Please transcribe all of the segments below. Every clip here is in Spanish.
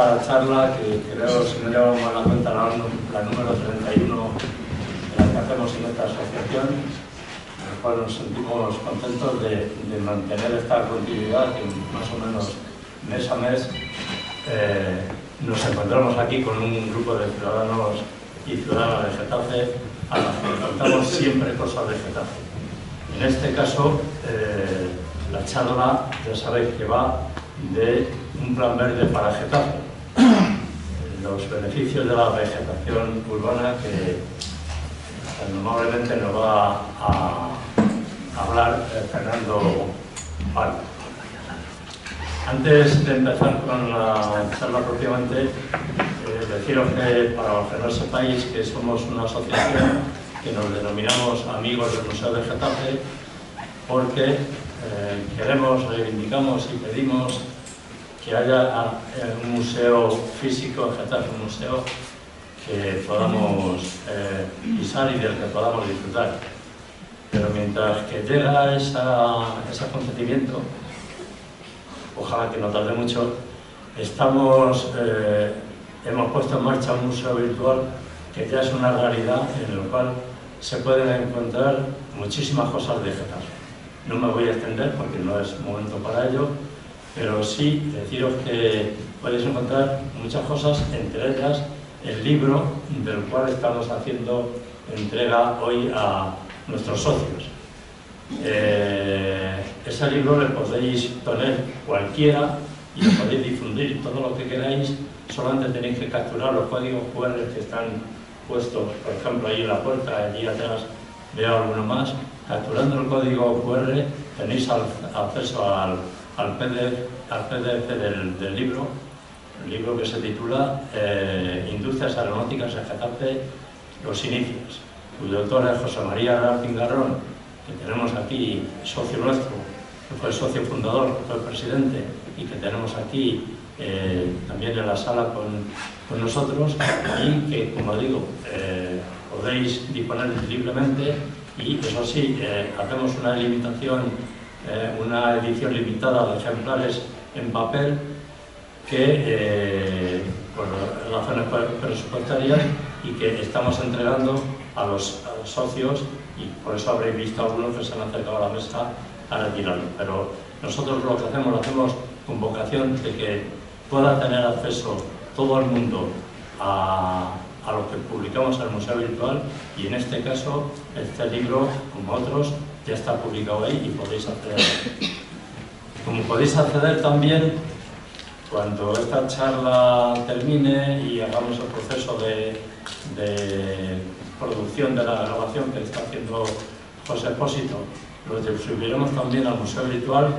esta charla, que creo, si no llevamos mal la cuenta, la número 31 de la que hacemos en esta asociación, en la cual nos sentimos contentos de mantener esta continuidad, que más o menos mes a mes nos encontramos aquí con un grupo de ciudadanos y ciudadanas de Getafe a las que contamos siempre cosas de Getafe. En este caso, la charla, ya sabéis que va de un plan verde para Getafe, los beneficios de la vegetación urbana, que normalmente nos va a hablar Fernando Pal. Antes de empezar con la charla propiamente, deciros que, para los que no sepáis, que somos una asociación que nos denominamos Amigos del Museo de Getafe, porque queremos, reivindicamos y pedimos que haya un museo físico en Getafe, un museo que podamos pisar y del que podamos disfrutar. Pero mientras que llega ese acontecimiento, ojalá que no tarde mucho, hemos puesto en marcha un museo virtual que ya es una realidad, en el cual se pueden encontrar muchísimas cosas de Getafe. No me voy a extender porque no es momento para ello, pero sí deciros que podéis encontrar muchas cosas, entre ellas el libro del cual estamos haciendo entrega hoy a nuestros socios. Ese libro le podéis poner cualquiera y lo podéis difundir todo lo que queráis, solamente tenéis que capturar los códigos QR que están puestos, por ejemplo, ahí en la puerta, allí atrás veo alguno más. Capturando el código QR tenéis acceso al PDF del libro, el libro que se titula Industrias Aeronáuticas en Getafe, los inicios, cuyo autor es José María Arán Pingarrón, que tenemos aquí, socio nuestro, que fue socio fundador, que fue presidente, y que tenemos aquí también en la sala con nosotros, y que, como digo, podéis disponer libremente. Y eso sí, hacemos una limitación, una edición limitada de ejemplares en papel que, por razones presupuestarias, y que estamos entregando a los socios, y por eso habréis visto algunos que se han acercado a la mesa a retirarlo. Pero nosotros lo hacemos con vocación de que pueda tener acceso todo el mundo a lo que publicamos en el Museo Virtual, y en este caso este libro, como otros, ya está publicado ahí y podéis acceder. Como podéis acceder también, cuando esta charla termine y hagamos el proceso de producción de la grabación que está haciendo José Expósito, lo distribuiremos también al Museo Virtual,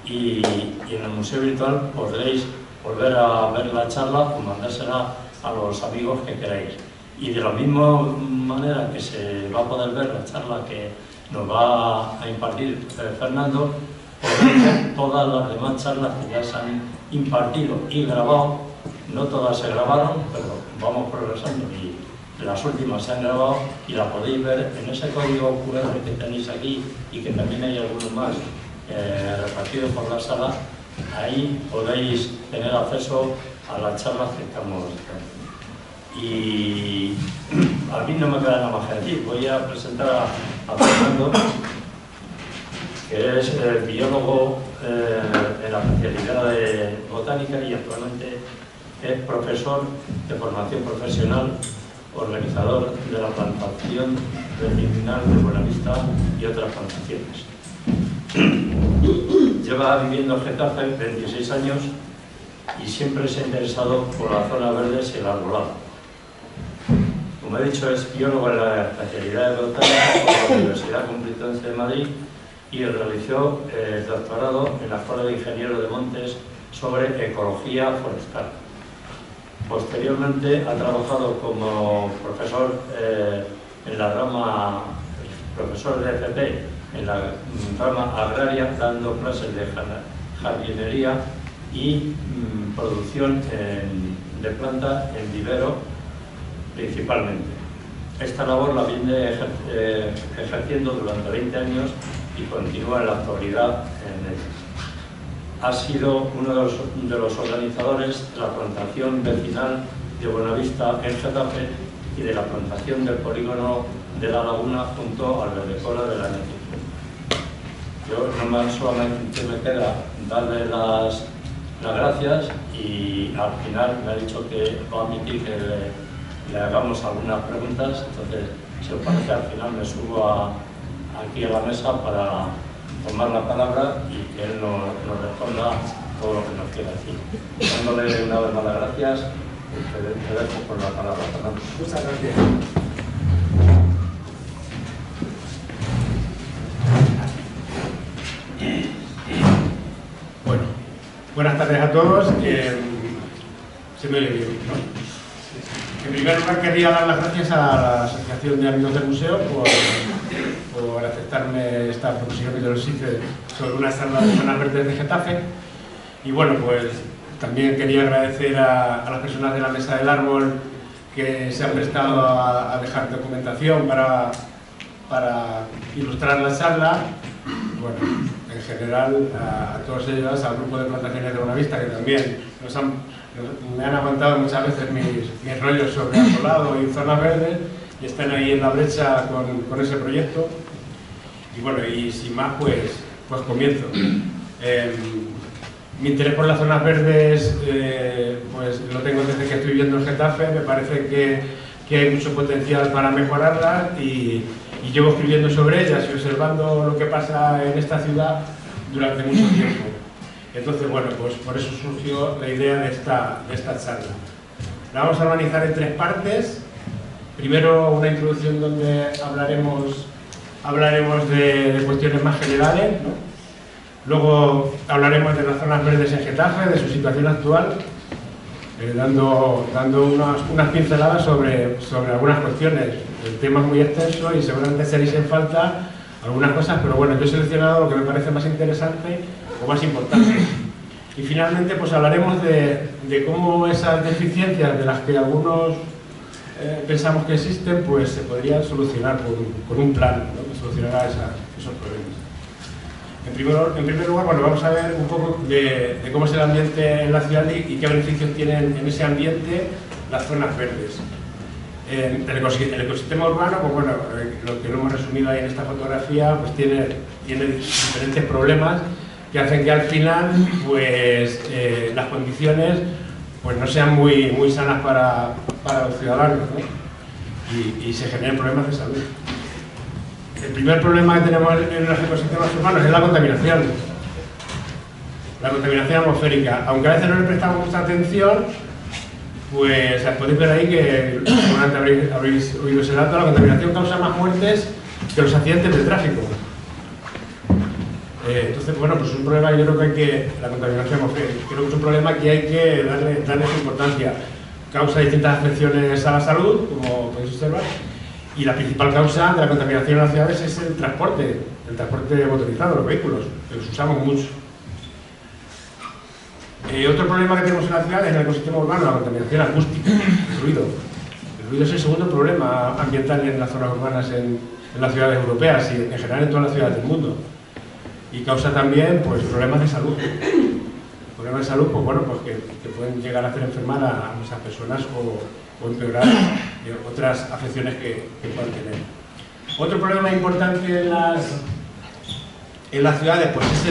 y en el Museo Virtual podréis volver a ver la charla o mandársela a los amigos que queráis. Y de la misma manera que se va a poder ver la charla que nos va a impartir Fernando, podéis ver todas las demás charlas que ya se han impartido y grabado. No todas se grabaron, pero vamos progresando y las últimas se han grabado, y la podéis ver en ese código QR que tenéis aquí, y que también hay algunos más repartidos por la sala. Ahí podéis tener acceso a las charlas que estamos haciendo. Y a mí no me queda nada más que decir. Voy a presentar a Fernando, que es biólogo en la especialidad de botánica, y actualmente es profesor de formación profesional, organizador de la plantación medicinal de Buenavista y otras plantaciones. Lleva viviendo en Getafe 26 años y siempre se ha interesado por las zonas verdes y el arbolado. Como he dicho, es biólogo en la especialidad de botánica por la Universidad Complutense de Madrid, y realizó el doctorado en la Escuela de Ingenieros de Montes sobre ecología forestal. Posteriormente ha trabajado como profesor en la rama, profesor de FP en la rama agraria, dando clases de jardinería y producción de plantas en vivero principalmente. Esta labor la viene ejerciendo durante 20 años y continúa en la actualidad en ella. ha sido uno de los organizadores de la plantación vecinal de Buenavista en Getafe y de la plantación del polígono de la Laguna junto al Verdecola de la Neti. Yo solamente me queda darle las gracias y al final me ha dicho que va a admitir que le hagamos algunas preguntas, entonces si os parece al final me subo aquí a la mesa para tomar la palabra y que él nos responda todo lo que nos quiera decir. Dándole una vez más las gracias, te dejo por la palabra, Fernando. Muchas gracias. Bueno, buenas tardes a todos. Se me oye bien, ¿no? En primer lugar quería dar las gracias a la Asociación de Amigos del Museo por aceptarme esta proposición que yo les hice sobre una charla de zonas verdes de Getafe. Y bueno, pues también quería agradecer a las personas de la Mesa del Árbol que se han prestado a dejar documentación para ilustrar la charla. Bueno, en general a todos ellos, al grupo de plantaciones de Buenavista, que también me han aguantado muchas veces mis rollos sobre arbolado y zonas verdes, y están ahí en la brecha con ese proyecto. Y bueno, y sin más, pues comienzo. Mi interés por las zonas verdes pues lo tengo desde que estoy viviendo en Getafe. Me parece que hay mucho potencial para mejorarlas y llevo escribiendo sobre ellas y observando lo que pasa en esta ciudad durante mucho tiempo. Entonces, bueno, pues por eso surgió la idea de esta charla. La vamos a organizar en 3 partes. Primero, una introducción donde hablaremos de cuestiones más generales, ¿no? Luego hablaremos de las zonas verdes en Getafe, de su situación actual, dando unas pinceladas sobre algunas cuestiones. El tema es muy extenso y seguramente seréis en falta algunas cosas, pero bueno, yo he seleccionado lo que me parece más interesante o más importante. Y finalmente pues hablaremos de cómo esas deficiencias de las que algunos pensamos que existen, pues se podrían solucionar con un plan, ¿no?, que solucionará esos problemas. En primer lugar, bueno, vamos a ver un poco de cómo es el ambiente en la ciudad y qué beneficios tienen en ese ambiente las zonas verdes. El ecosistema urbano, pues bueno, lo que lo hemos resumido ahí en esta fotografía, pues tiene diferentes problemas que hacen que al final pues las condiciones pues no sean muy sanas para los ciudadanos, ¿no? Y se generen problemas de salud. El primer problema que tenemos en los ecosistemas urbanos es la contaminación. La contaminación atmosférica. Aunque a veces no le prestamos mucha atención, pues podéis ver ahí que, seguramente habréis oído ese dato, la contaminación causa más muertes que los accidentes de tráfico. Entonces, bueno, pues es un problema, yo creo que la contaminación atmosférica, creo que es un problema que hay que darle su importancia. Causa distintas afecciones a la salud, como podéis observar, y la principal causa de la contaminación en las ciudades es el transporte motorizado, los vehículos, que los usamos mucho. Otro problema que tenemos en la ciudad es en el ecosistema urbano, la contaminación acústica, el ruido. El ruido es el segundo problema ambiental en las zonas urbanas en las ciudades europeas y en general en todas las ciudades del mundo. Y causa también pues, problemas de salud. Problemas de salud, pues bueno, pues que pueden llegar a hacer enfermar a muchas personas o empeorar otras afecciones que puedan tener. Otro problema importante en las ciudades pues es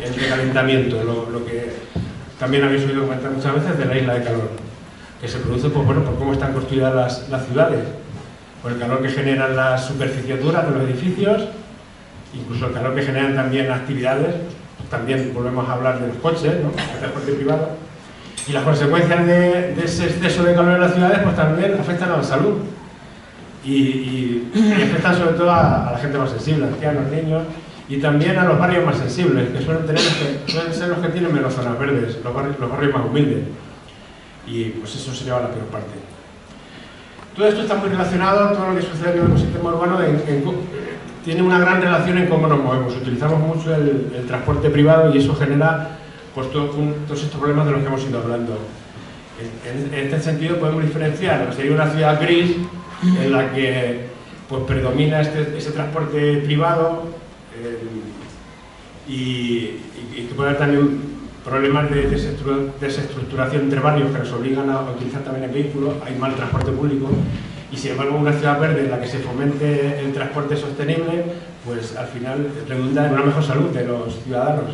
el recalentamiento, lo que también habéis oído comentar muchas veces de la isla de calor, que se produce pues, bueno, por cómo están construidas las ciudades, por el calor que generan las superficies duras de los edificios, incluso el calor que generan también actividades. También volvemos a hablar de los coches, ¿no?, el transporte privado. Y las consecuencias de ese exceso de calor en las ciudades pues también afectan a la salud. Y afectan sobre todo a la gente más sensible, ancianos, niños, y también a los barrios más sensibles, que suelen ser los que tienen menos zonas verdes, los barrios más humildes. Y pues eso se lleva a la peor parte. Todo esto está muy relacionado, todo lo que sucede en el ecosistema urbano tiene una gran relación en cómo nos movemos. Utilizamos mucho el transporte privado y eso genera pues, todos estos problemas de los que hemos ido hablando. En este sentido podemos diferenciar, sería una ciudad gris en la que pues, predomina ese transporte privado y que puede haber también problemas de desestructuración entre barrios que nos obligan a utilizar también el vehículo, hay mal transporte público, y sin embargo una ciudad verde en la que se fomente el transporte sostenible, pues al final redunda en una mejor salud de los ciudadanos.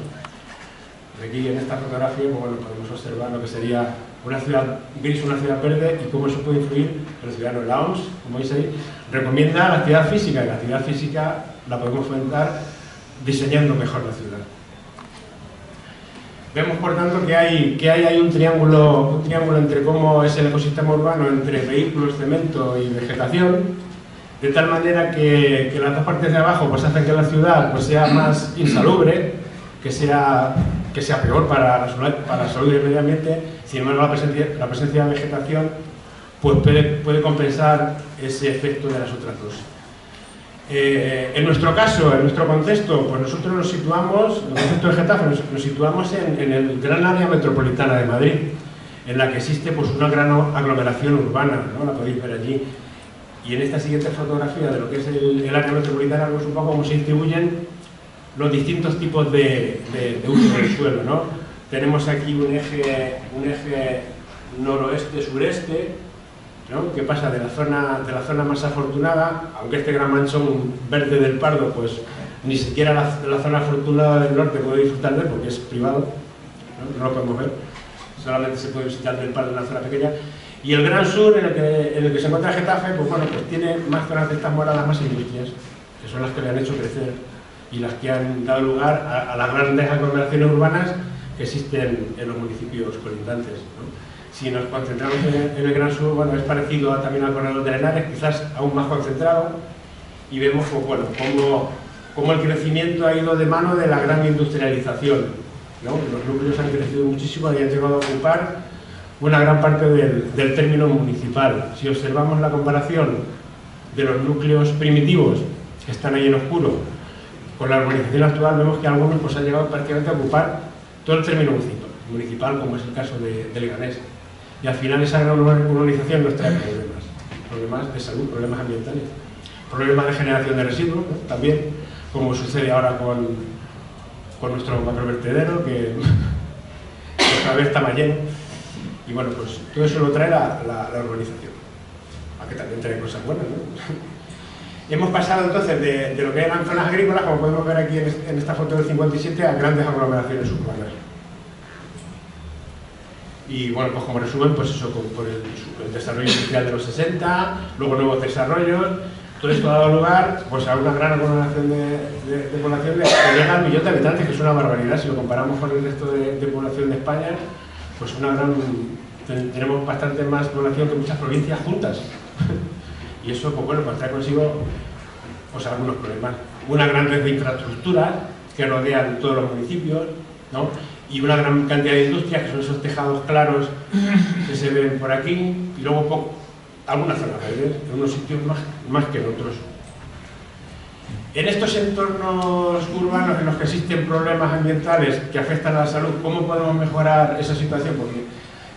Aquí en esta fotografía pues, bueno, podemos observar lo que sería una ciudad gris, una ciudad verde, y cómo eso puede influir en los ciudadanos. La OMS, como veis ahí, recomienda la actividad física, y la actividad física la podemos fomentar diseñando mejor la ciudad. Vemos, por tanto, que hay un triángulo entre cómo es el ecosistema urbano, entre vehículos, cemento y vegetación, de tal manera que las dos partes de abajo pues, hacen que la ciudad pues, sea más insalubre, que sea peor para la salud y el medio ambiente. Sin embargo, la presencia de vegetación pues, puede compensar ese efecto de las otras dos. En nuestro caso, en nuestro contexto, pues nosotros nos situamos, en el concepto de Getafe, nos situamos en el gran área metropolitana de Madrid, en la que existe pues, una gran aglomeración urbana, ¿no? La podéis ver allí. Y en esta siguiente fotografía de lo que es el área metropolitana, vemos un poco cómo se distribuyen los distintos tipos de uso del suelo, ¿no? Tenemos aquí un eje noroeste-sureste, ¿no? Que pasa de la zona más afortunada, aunque este gran manchón verde del Pardo, pues ni siquiera la zona afortunada del norte puede disfrutar de él porque es privado, no lo podemos ver, solamente se puede visitar del Pardo en una zona pequeña. Y el gran sur, en el que se encuentra Getafe, pues bueno, pues tiene más zonas de estas moradas, más industrias, que son las que le han hecho crecer y las que han dado lugar a las grandes aglomeraciones urbanas que existen en los municipios colindantes, ¿no? Si nos concentramos en el Gran Sur, bueno, es parecido también al corredor de Henares, quizás aún más concentrado, y vemos pues, bueno, cómo el crecimiento ha ido de mano de la gran industrialización, ¿no? Los núcleos han crecido muchísimo y han llegado a ocupar una gran parte del término municipal. Si observamos la comparación de los núcleos primitivos que están ahí en oscuro con la urbanización actual, vemos que algunos pues, han llegado prácticamente a ocupar todo el término municipal, como es el caso de Leganés. Y al final esa gran urbanización nos trae problemas de salud, problemas ambientales, problemas de generación de residuos, ¿no? También, como sucede ahora con nuestro macrovertedero, que cada vez está más lleno. Y bueno, pues todo eso lo trae la urbanización, aunque también trae cosas buenas, ¿no? Hemos pasado entonces de lo que eran zonas agrícolas, como podemos ver aquí en esta foto del 57, a grandes aglomeraciones urbanas. Y bueno, pues como resumen, pues eso, por el desarrollo industrial de los 60, luego nuevos desarrollos, todo esto ha dado lugar pues, a una gran aglomeración de población que llega al 1.000.000 de habitantes, que es una barbaridad. Si lo comparamos con el resto de población de España, pues tenemos bastante más población que muchas provincias juntas. Y eso, pues bueno, pues trae consigo pues, algunos problemas. Una gran red de infraestructuras que rodean todos los municipios, ¿no? Y una gran cantidad de industrias, que son esos tejados claros que se ven por aquí, y luego algunas zonas verdes, en unos sitios más que en otros. En estos entornos urbanos en los que existen problemas ambientales que afectan a la salud, ¿cómo podemos mejorar esa situación? Porque,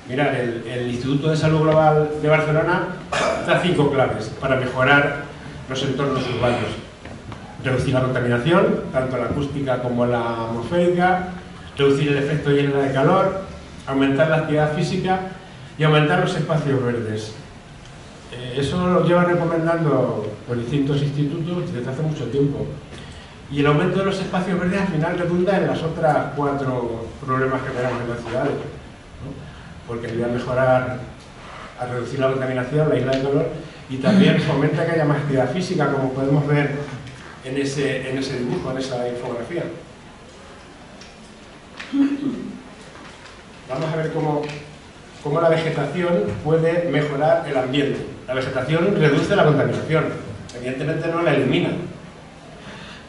mirad, el Instituto de Salud Global de Barcelona da 5 claves para mejorar los entornos urbanos. Reducir la contaminación, tanto la acústica como la atmosférica, reducir el efecto hielo de calor, aumentar la actividad física y aumentar los espacios verdes. Eso lo llevan recomendando por distintos institutos desde hace mucho tiempo. Y el aumento de los espacios verdes al final redunda en las otras 4 problemas que tenemos en las ciudades, ¿no? Porque ayuda a mejorar, a reducir la contaminación, la isla de calor, y también fomenta que haya más actividad física, como podemos ver en ese dibujo, en esa infografía. Vamos a ver cómo la vegetación puede mejorar el ambiente. La vegetación reduce la contaminación, evidentemente no la elimina,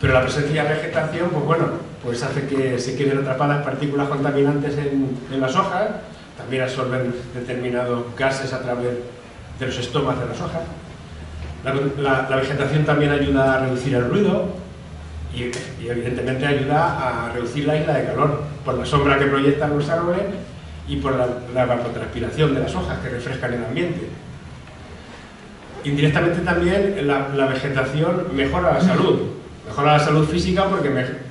pero la presencia de vegetación, pues bueno, pues hace que se queden atrapadas partículas contaminantes en las hojas, también absorben determinados gases a través de los estomas de las hojas. La vegetación también ayuda a reducir el ruido y evidentemente ayuda a reducir la isla de calor por la sombra que proyectan los árboles y por la evapotranspiración de las hojas que refrescan el ambiente. Indirectamente también la vegetación mejora la salud física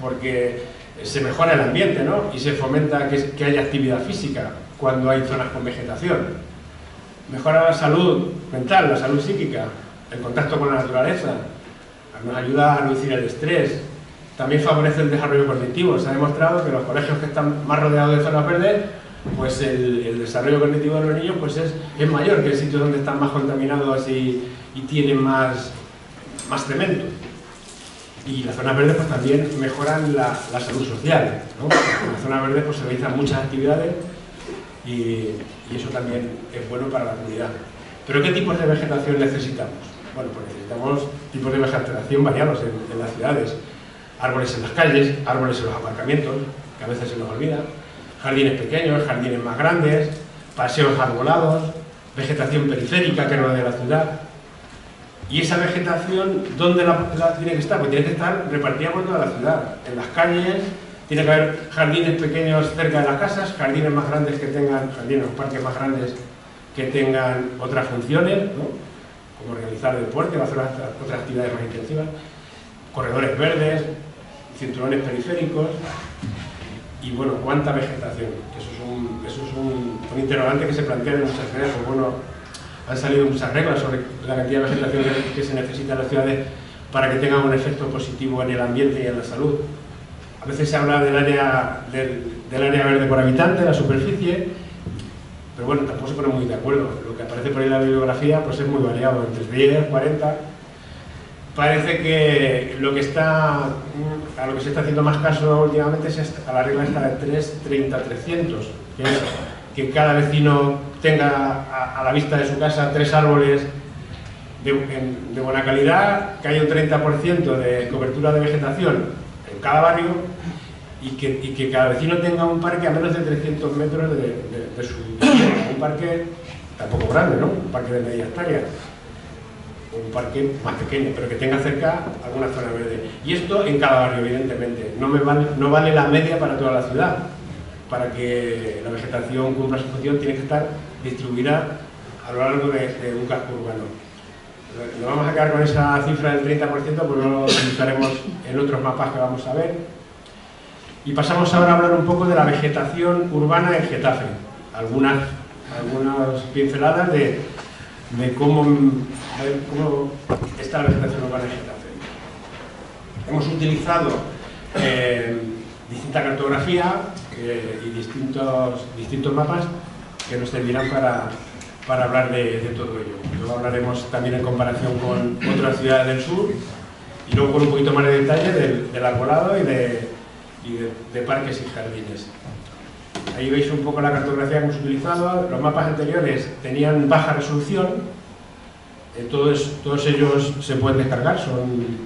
porque se mejora el ambiente, ¿no? Y se fomenta que haya actividad física cuando hay zonas con vegetación. Mejora la salud mental, la salud psíquica, el contacto con la naturaleza, nos ayuda a reducir el estrés, también favorece el desarrollo cognitivo. Se ha demostrado que los colegios que están más rodeados de zonas verdes, pues el desarrollo cognitivo de los niños pues es mayor que en sitios donde están más contaminados y tienen más cemento. Y las zonas verdes pues también mejoran la salud social, ¿no? En las zonas verdes pues se realizan muchas actividades y eso también es bueno para la comunidad. ¿Pero qué tipos de vegetación necesitamos? Bueno, pues necesitamos tipos de vegetación variados en las ciudades. Árboles en las calles, árboles en los aparcamientos, que a veces se nos olvida, jardines pequeños, jardines más grandes, paseos arbolados, vegetación periférica que rodea la ciudad. Y esa vegetación, ¿dónde la tiene que estar? Pues tiene que estar repartida por toda la ciudad, en las calles. Tiene que haber jardines pequeños cerca de las casas, jardines más grandes que tengan, jardines o parques más grandes que tengan otras funciones, ¿no? Como realizar deporte o hacer otras actividades más intensivas, corredores verdes, cinturones periféricos y bueno, ¿cuánta vegetación? Eso es un interrogante que se plantea en muchas ciudades. Pues bueno, han salido muchas reglas sobre la cantidad de vegetación que se necesita en las ciudades para que tengan un efecto positivo en el ambiente y en la salud. A veces se habla del área verde por habitante, la superficie, pero bueno, tampoco se pone muy de acuerdo. Lo que aparece por ahí en la bibliografía pues es muy variado, entre 10, 40. Parece que a lo que se está haciendo más caso últimamente es a la regla esta de 3, 30, 300, que es que cada vecino tenga a la vista de su casa 3 árboles de buena calidad, que haya un 30% de cobertura de vegetación en cada barrio y que cada vecino tenga un parque a menos de 300 metros de su vivienda. Un parque tampoco grande, ¿no? Un parque de media hectárea. Un parque más pequeño, pero que tenga cerca alguna zona verde. Y esto en cada barrio, evidentemente. No vale la media para toda la ciudad. Para que la vegetación cumpla su función, tiene que estar distribuida a lo largo de un casco urbano. Nos vamos a quedar con esa cifra del 30%, porque lo utilizaremos en otros mapas que vamos a ver. Y pasamos ahora a hablar un poco de la vegetación urbana en Getafe. Algunas pinceladas de cómo está la vegetación urbana en Getafe. Hemos utilizado distinta cartografía y distintos mapas que nos servirán para hablar de todo ello. Luego hablaremos también en comparación con otras ciudades del sur y luego con un poquito más de detalle del arbolado y de parques y jardines. Ahí veis un poco la cartografía que hemos utilizado. Los mapas anteriores tenían baja resolución, todos ellos se pueden descargar, son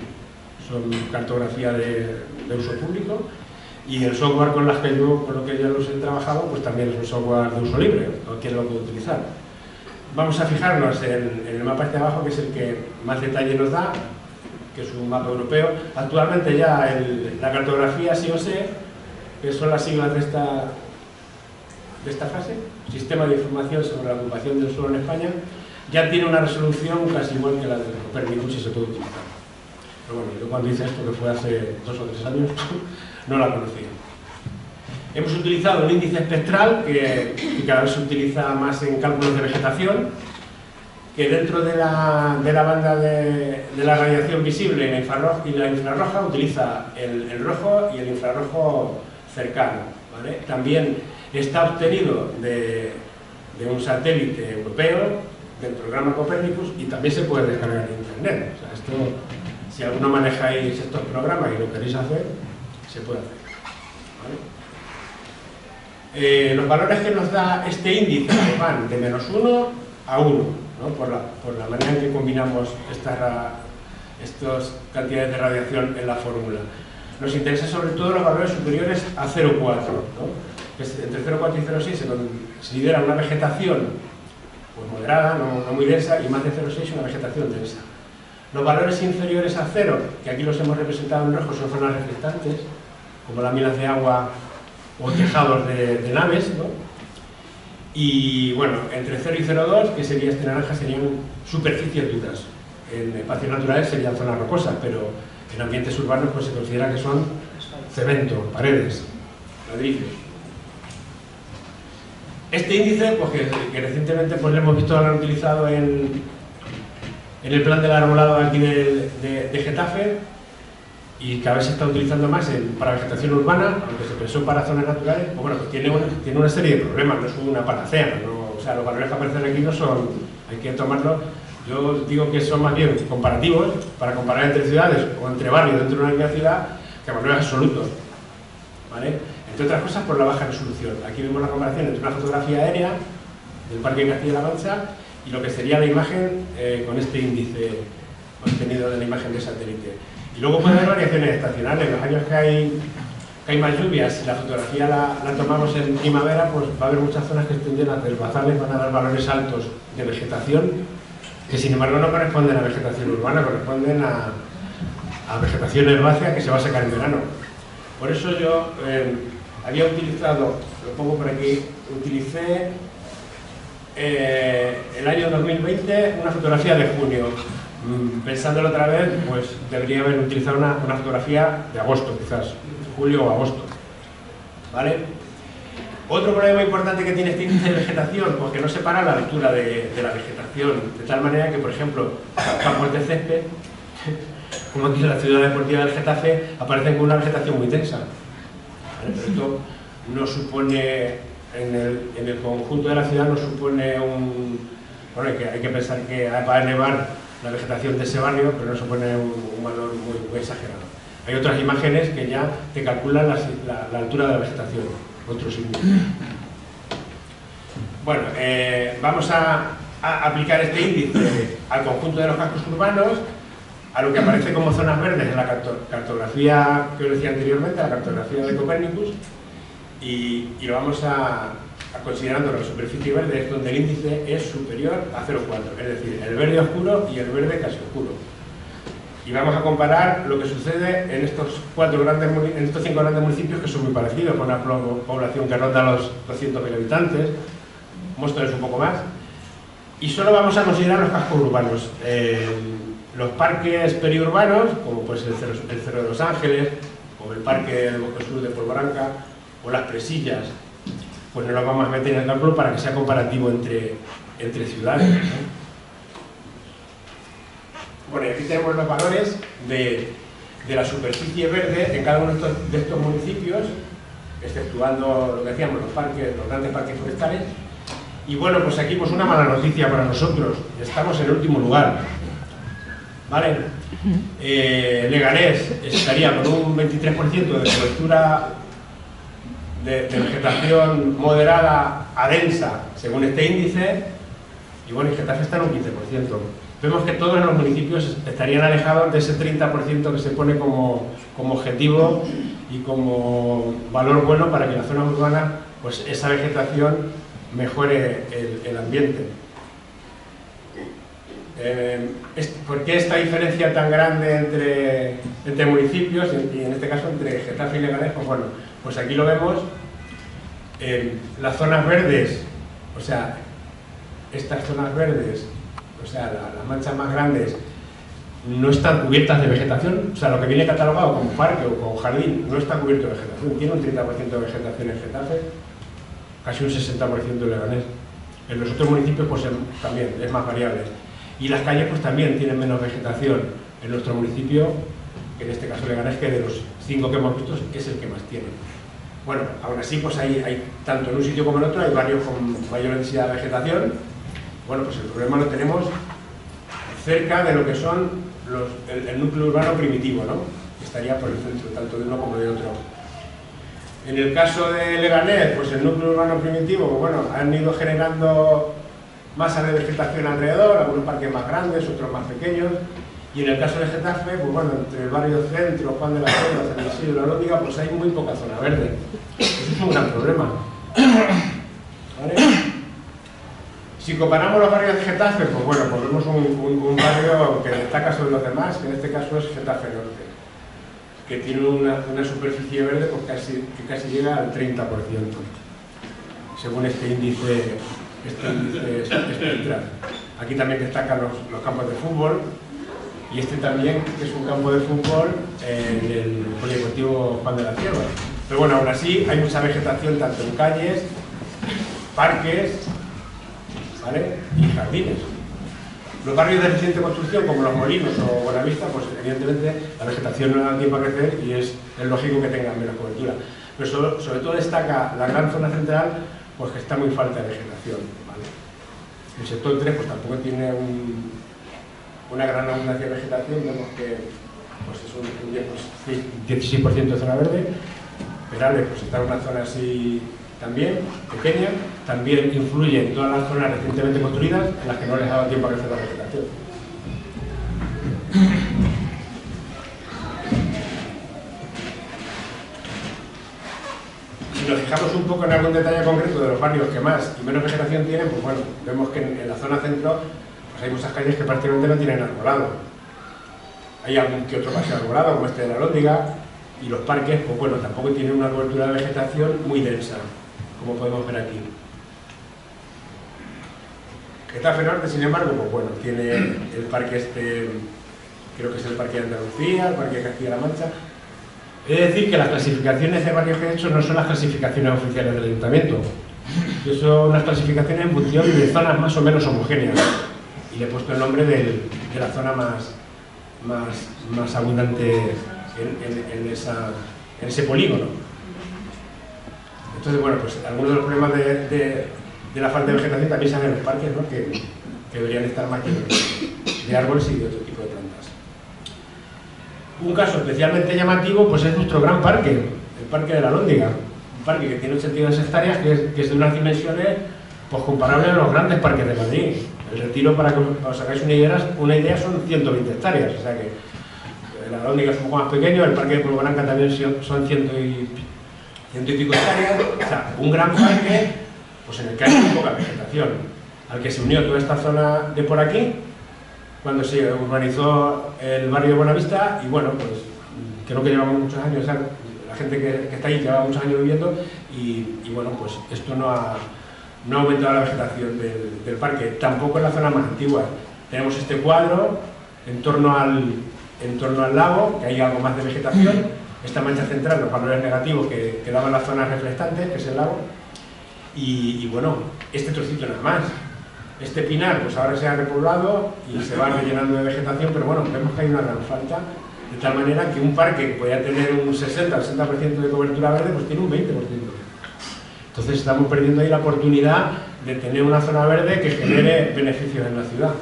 cartografía de uso público, y el software con lo que yo los he trabajado pues también es un software de uso libre, cualquiera lo puede utilizar. Vamos a fijarnos en el mapa este abajo, que es el que más detalle nos da, que es un mapa europeo. Actualmente ya la cartografía SIOSE, que son las siglas de esta fase, Sistema de Información sobre la Ocupación del Suelo en España, ya tiene una resolución casi igual que la de Copernicus y se puede utilizar. Pero bueno, yo cuando hice esto, que fue hace 2 o 3 años, no la conocía. Hemos utilizado un índice espectral que cada vez se utiliza más en cálculos de vegetación, que dentro de la banda de la radiación visible y la infrarroja utiliza el rojo y el infrarrojo cercano, ¿vale? También está obtenido de un satélite europeo, del programa Copernicus, y también se puede descargar en internet. O sea, esto, si alguno manejáis estos programas y lo queréis hacer, se puede hacer, ¿vale? Los valores que nos da este índice van de -1 a 1, ¿no? por la manera en que combinamos estas cantidades de radiación en la fórmula. Nos interesa sobre todo los valores superiores a 0,4, ¿no? Entre 0,4 y 0,6 se considera una vegetación pues moderada, no muy densa, y más de 0,6 una vegetación densa. Los valores inferiores a 0, que aquí los hemos representado en rojo, son zonas reflectantes, como láminas de agua o tejados de naves, ¿no? Y bueno, entre 0 y 0,2, que sería este naranja, serían superficies duras. En espacios naturales serían zonas rocosas, pero en ambientes urbanos pues se considera que son cemento, paredes, ladrillos. Este índice, pues, que recientemente pues, lo hemos visto, lo han utilizado en el plan del arbolado aquí de Getafe, y cada vez se está utilizando más para vegetación urbana, aunque se pensó para zonas naturales, pues bueno, pues tiene una serie de problemas, no es una panacea, ¿no? O sea, los valores que aparecen aquí no son, hay que tomarlos, yo digo que son más bien comparativos, para comparar entre ciudades o entre barrios dentro de una misma ciudad, que valores absolutos, ¿vale? Entre otras cosas por la baja resolución. Aquí vemos la comparación entre una fotografía aérea del Parque de Castilla-La Mancha y lo que sería la imagen con este índice obtenido de la imagen de satélite. Y luego puede haber variaciones estacionales. Los años que hay más lluvias, si la fotografía la tomamos en primavera, pues va a haber muchas zonas que extienden a herbazales, van a dar valores altos de vegetación, que sin embargo no corresponden a vegetación urbana, corresponden a vegetación herbácea que se va a sacar en verano. Por eso yo había utilizado, lo pongo por aquí, utilicé el año 2020 una fotografía de junio. Pensándolo otra vez, pues debería haber utilizado una fotografía de agosto, quizás, julio o agosto, ¿vale? Otro problema importante que tiene este índice de vegetación, pues que no separa la altura de la vegetación, de tal manera que, por ejemplo, campos de césped, como aquí en la ciudad deportiva del Getafe, aparecen con una vegetación muy tensa, ¿vale? Pero esto no supone, en el conjunto de la ciudad, no supone un... Bueno, hay que pensar que va a nevar la vegetación de ese barrio, pero no supone un valor muy exagerado. Hay otras imágenes que ya te calculan la altura de la vegetación, otros índices. Bueno, vamos a aplicar este índice al conjunto de los cascos urbanos, a lo que aparece como zonas verdes en la cartografía que os decía anteriormente, la cartografía de Copernicus, y lo vamos a considerando la superficie verde, es donde el índice es superior a 0,4, es decir, el verde oscuro y el verde casi oscuro. Y vamos a comparar lo que sucede en estos 5 grandes municipios, que son muy parecidos, con una población que ronda los 200.000 habitantes, Móstoles un poco más, y solo vamos a considerar los cascos urbanos. Los parques periurbanos, como pues el Cerro de los Ángeles, o el Parque del Bosque Sur de Polvoranca, o las Presillas, pues no los vamos a meter en el cálculo para que sea comparativo entre ciudades, ¿no? Bueno, y aquí tenemos los valores de la superficie verde en cada uno de estos municipios, exceptuando lo que decíamos, los grandes parques forestales. Y bueno, pues aquí pues una mala noticia para nosotros, estamos en el último lugar, ¿vale? Leganés estaría con un 23% de cobertura de vegetación moderada a densa, según este índice, y bueno, y Getafe está en un 15%. Vemos que todos los municipios estarían alejados de ese 30% que se pone como objetivo y como valor bueno para que la zona urbana, pues esa vegetación mejore el ambiente. ¿Por qué esta diferencia tan grande entre municipios y en este caso entre Getafe y Leganés? Pues bueno, pues aquí lo vemos, las zonas verdes, o sea, estas zonas verdes, o sea, las manchas más grandes, no están cubiertas de vegetación, o sea, lo que viene catalogado como parque o como jardín no está cubierto de vegetación, tiene un 30% de vegetación en Getafe, casi un 60% en Leganés. En los otros municipios pues también es más variable. Y las calles pues también tienen menos vegetación en nuestro municipio, que en este caso Leganés, que de los 5 que hemos visto es el que más tiene. Bueno, aún así pues hay tanto en un sitio como en otro, hay varios con mayor densidad de vegetación. Bueno, pues el problema lo tenemos cerca de lo que son el núcleo urbano primitivo, ¿no? Que estaría por el centro, tanto de uno como de otro. En el caso de Leganés, pues el núcleo urbano primitivo, pues bueno, han ido generando masas de vegetación alrededor, algunos parques más grandes, otros más pequeños, y en el caso de Getafe, pues bueno, entre el barrio centro, Juan de la Cerda, San Isidro y La Lóndiga, pues hay muy poca zona verde. Eso es un gran problema, ¿vale? Si comparamos los barrios de Getafe, pues bueno, pues vemos un barrio que destaca sobre los demás, que en este caso es Getafe Norte, que tiene una superficie verde pues que casi llega al 30%, según este índice espectral. Aquí también destacan los campos de fútbol, y este también, que es un campo de fútbol en el Polideportivo Juan de la Cierva. Pero bueno, aún así hay mucha vegetación tanto en calles, parques, ¿vale?, y jardines. Los barrios de reciente construcción, como Los Molinos o Buenavista, pues evidentemente la vegetación no da tiempo a crecer y es lógico que tengan menos cobertura. Pero sobre todo destaca la gran zona central, pues que está muy falta de vegetación, ¿vale? El sector 3 pues tampoco tiene una gran abundancia de vegetación, vemos que pues es un 16% de zona verde. Perales pues está en una zona así también, pequeña, también influye en todas las zonas recientemente construidas en las que no les ha dado tiempo a crecer la vegetación. Si nos fijamos un poco en algún detalle concreto de los barrios que más y menos vegetación tienen, pues bueno, vemos que en la zona centro pues hay muchas calles que prácticamente no tienen arbolado. Hay algún que otro paseo arbolado, como este de la Lóndiga, y los parques, pues bueno, tampoco tienen una cobertura de vegetación muy densa, como podemos ver aquí. Getafe Norte, sin embargo, pues bueno, tiene el parque este, creo que es el Parque de Andalucía, el Parque de Castilla-La Mancha. He de decir que las clasificaciones de barrios que he hecho no son las clasificaciones oficiales del Ayuntamiento, que son unas clasificaciones en función de zonas más o menos homogéneas, y le he puesto el nombre de la zona más abundante en ese polígono. Entonces, bueno, pues algunos de los problemas de la falta de vegetación también salen en los parques, ¿no?, que deberían estar más llenos de árboles y de otro tipo de plantas. Un caso especialmente llamativo pues es nuestro gran parque, el Parque de la Lóndiga, un parque que tiene 82 hectáreas, que es de unas dimensiones pues comparables a los grandes parques de Madrid. El Retiro, para que os hagáis una idea, son 120 hectáreas, o sea que la Lóndiga es un poco más pequeño, el Parque de Polvoranca también son ciento y pico hectáreas, o sea, un gran parque pues en el que hay muy poca vegetación, al que se unió toda esta zona de por aquí, cuando se urbanizó el barrio de Buenavista, y bueno, pues creo que llevamos muchos años, o sea, la gente que está ahí lleva muchos años viviendo, y bueno, pues esto no ha aumentado la vegetación del parque, tampoco en la zona más antigua. Tenemos este cuadro en torno al lago, que hay algo más de vegetación, esta mancha central, los valores negativos que daban las zonas reflectantes, que es el lago, y bueno, este trocito nada más. Este pinar pues ahora se ha repoblado y se va rellenando de vegetación, pero bueno, vemos que hay una gran falta, de tal manera que un parque que podía tener un 60-60% de cobertura verde, pues tiene un 20%. Entonces estamos perdiendo ahí la oportunidad de tener una zona verde que genere beneficios en la ciudad.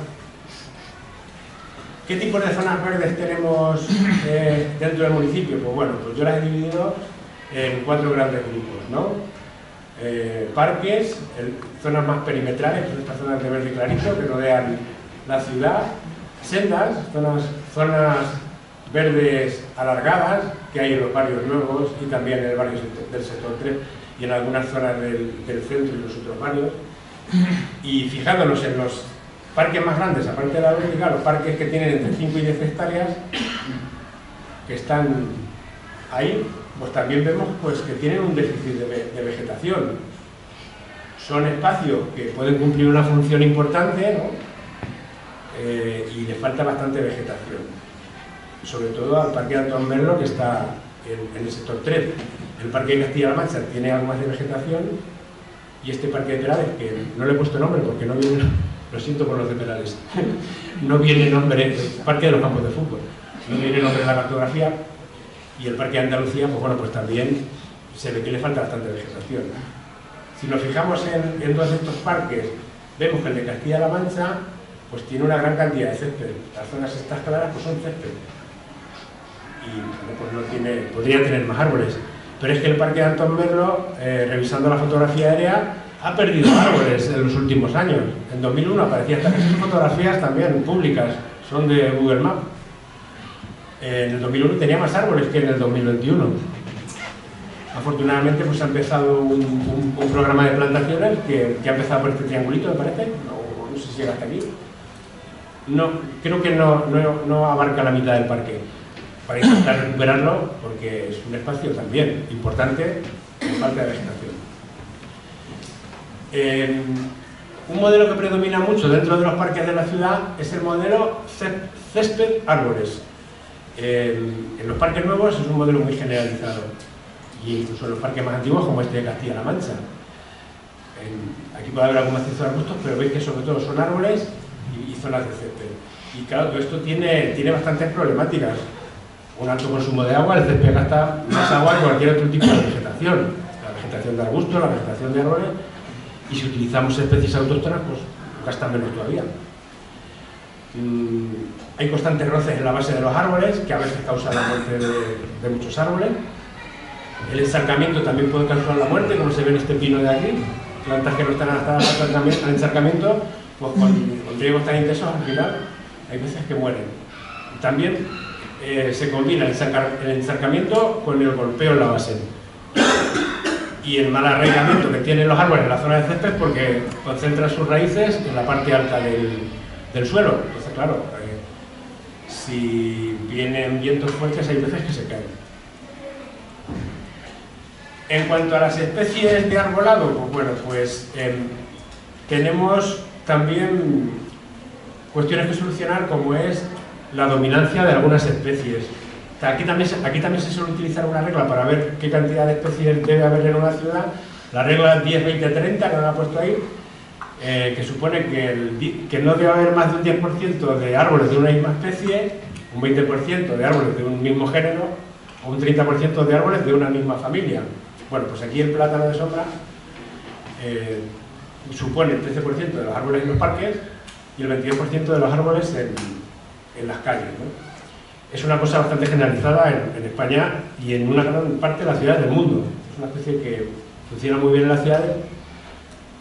¿Qué tipos de zonas verdes tenemos dentro del municipio? Pues bueno, pues yo las he dividido en 4 grandes grupos, ¿no? Parques, zonas más perimetrales, que son estas zonas de verde clarito que rodean la ciudad, sendas, zonas verdes alargadas que hay en los barrios nuevos y también en el barrio del sector 3 y en algunas zonas del centro y los otros barrios. Y fijándonos en los parques más grandes, aparte de la Lóndiga, los parques que tienen entre 5 y 10 hectáreas, que están ahí, pues también vemos pues, que tienen un déficit de vegetación. Son espacios que pueden cumplir una función importante, ¿no? Y le falta bastante vegetación. Sobre todo al Parque de Antón Merlo, que está en el sector 3. El Parque de Castilla-La Mancha tiene algo más de vegetación, y este Parque de Perales, que no le he puesto nombre porque no viene, lo siento por los de Perales, no viene nombre, Parque de los Campos de Fútbol, no viene nombre de la cartografía, y el Parque de Andalucía, pues bueno, pues también se ve que le falta bastante vegetación. Si nos fijamos en todos estos parques, vemos que el de Castilla-La Mancha pues tiene una gran cantidad de césped. Las zonas estas claras pues son césped. Y bueno, pues no tiene, podría tener más árboles. Pero es que el Parque de Antón Merlo, revisando la fotografía aérea, ha perdido árboles en los últimos años. En 2001 aparecían estas fotografías también públicas, son de Google Maps. En el 2001 tenía más árboles que en el 2021. Afortunadamente pues ha empezado un programa de plantaciones que ha empezado por este triangulito, me parece. No sé si llega hasta aquí. No, creo que no abarca la mitad del parque, para intentar recuperarlo, porque es un espacio también importante con falta de vegetación. Un modelo que predomina mucho dentro de los parques de la ciudad es el modelo césped-árboles. En los parques nuevos es un modelo muy generalizado, y incluso en los parques más antiguos, como este de Castilla-La Mancha. Aquí puede haber algún macizo de arbustos, pero veis que sobre todo son árboles y zonas de césped. Y claro, todo esto tiene bastantes problemáticas. Un alto consumo de agua, el césped gasta más agua que cualquier otro tipo de vegetación. La vegetación de arbustos, la vegetación de árboles, y si utilizamos especies autóctonas, pues gastan menos todavía. Hay constantes roces en la base de los árboles, que a veces causan la muerte de muchos árboles. El encharcamiento también puede causar la muerte, como se ve en este pino de aquí. Plantas que no están adaptadas al encharcamiento, pues con riegos tan intensos, al final hay veces que mueren. También se combina el encharcamiento con el golpeo en la base y el mal arraigamiento que tienen los árboles en la zona de césped, porque concentran sus raíces en la parte alta del suelo. Entonces, claro, si vienen vientos fuertes hay veces que se caen. En cuanto a las especies de arbolado, pues bueno, pues tenemos también cuestiones que solucionar, como es la dominancia de algunas especies. Aquí también se suele utilizar una regla para ver qué cantidad de especies debe haber en una ciudad, la regla 10-20-30, que me ha puesto ahí, que supone que no debe haber más de un 10% de árboles de una misma especie, un 20% de árboles de un mismo género, o un 30% de árboles de una misma familia. Bueno, pues aquí el plátano de sombra supone el 13% de los árboles en los parques y el 22% de los árboles en las calles, ¿no? Es una cosa bastante generalizada en España y en una gran parte de las ciudades del mundo. Es una especie que funciona muy bien en las ciudades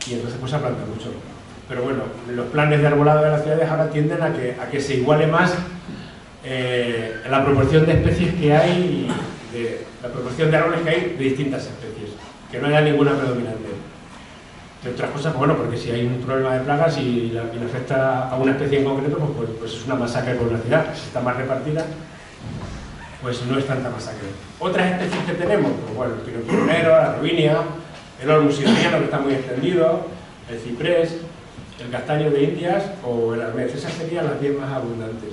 y entonces pues se planta mucho. Pero bueno, los planes de arbolado de las ciudades ahora tienden a que se iguale más la proporción de especies que hay, la proporción de árboles que hay de distintas especies, que no haya ninguna predominante. Entre otras cosas, bueno, porque si hay un problema de plagas y le afecta a una especie en concreto, pues es una masacre por una ciudad. Si está más repartida, pues no es tanta masacre. Otras especies que tenemos, pues bueno, el pino pironero, la robinia, el olmus siberiano, que está muy extendido, el ciprés, el castaño de Indias o el arnés. Esas serían las 10 más abundantes.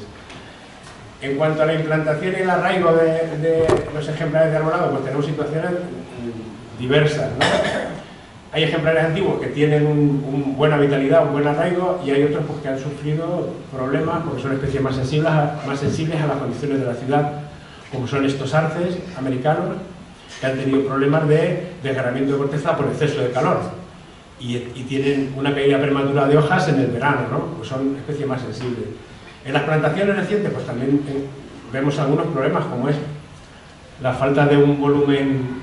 En cuanto a la implantación y el arraigo de los ejemplares de arbolado, pues tenemos situaciones diversas, ¿no? Hay ejemplares antiguos que tienen una buena vitalidad, un buen arraigo, y hay otros pues, que han sufrido problemas porque son especies más sensibles a las condiciones de la ciudad, como son estos arces americanos, que han tenido problemas de desgarramiento de corteza por exceso de calor y tienen una caída prematura de hojas en el verano, ¿no? Pues son especies más sensibles. En las plantaciones recientes pues también vemos algunos problemas, como es la falta de un volumen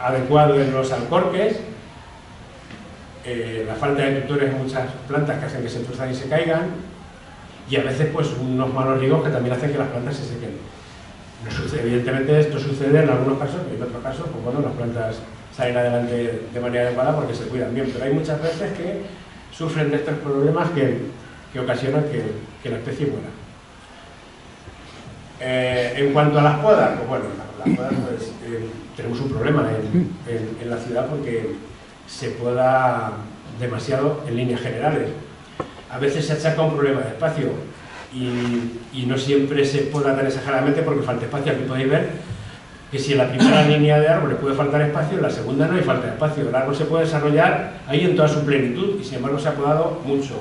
adecuado en los alcorques, la falta de tutores en muchas plantas que hacen que se tuerzan y se caigan, y a veces pues unos malos riegos que también hacen que las plantas se sequen. Evidentemente esto sucede en algunos casos, pero en otros casos pues bueno, las plantas salen adelante de manera adecuada porque se cuidan bien, pero hay muchas veces que sufren de estos problemas que ocasionan que la especie muera. En cuanto a las podas, pues bueno, las podas pues, tenemos un problema en la ciudad porque se poda demasiado en líneas generales. A veces se achaca un problema de espacio y no siempre se poda tan exageradamente porque falta espacio. Aquí podéis ver que si en la primera línea de árboles puede faltar espacio, en la segunda no hay falta de espacio. El árbol se puede desarrollar ahí en toda su plenitud y sin embargo se ha podado mucho.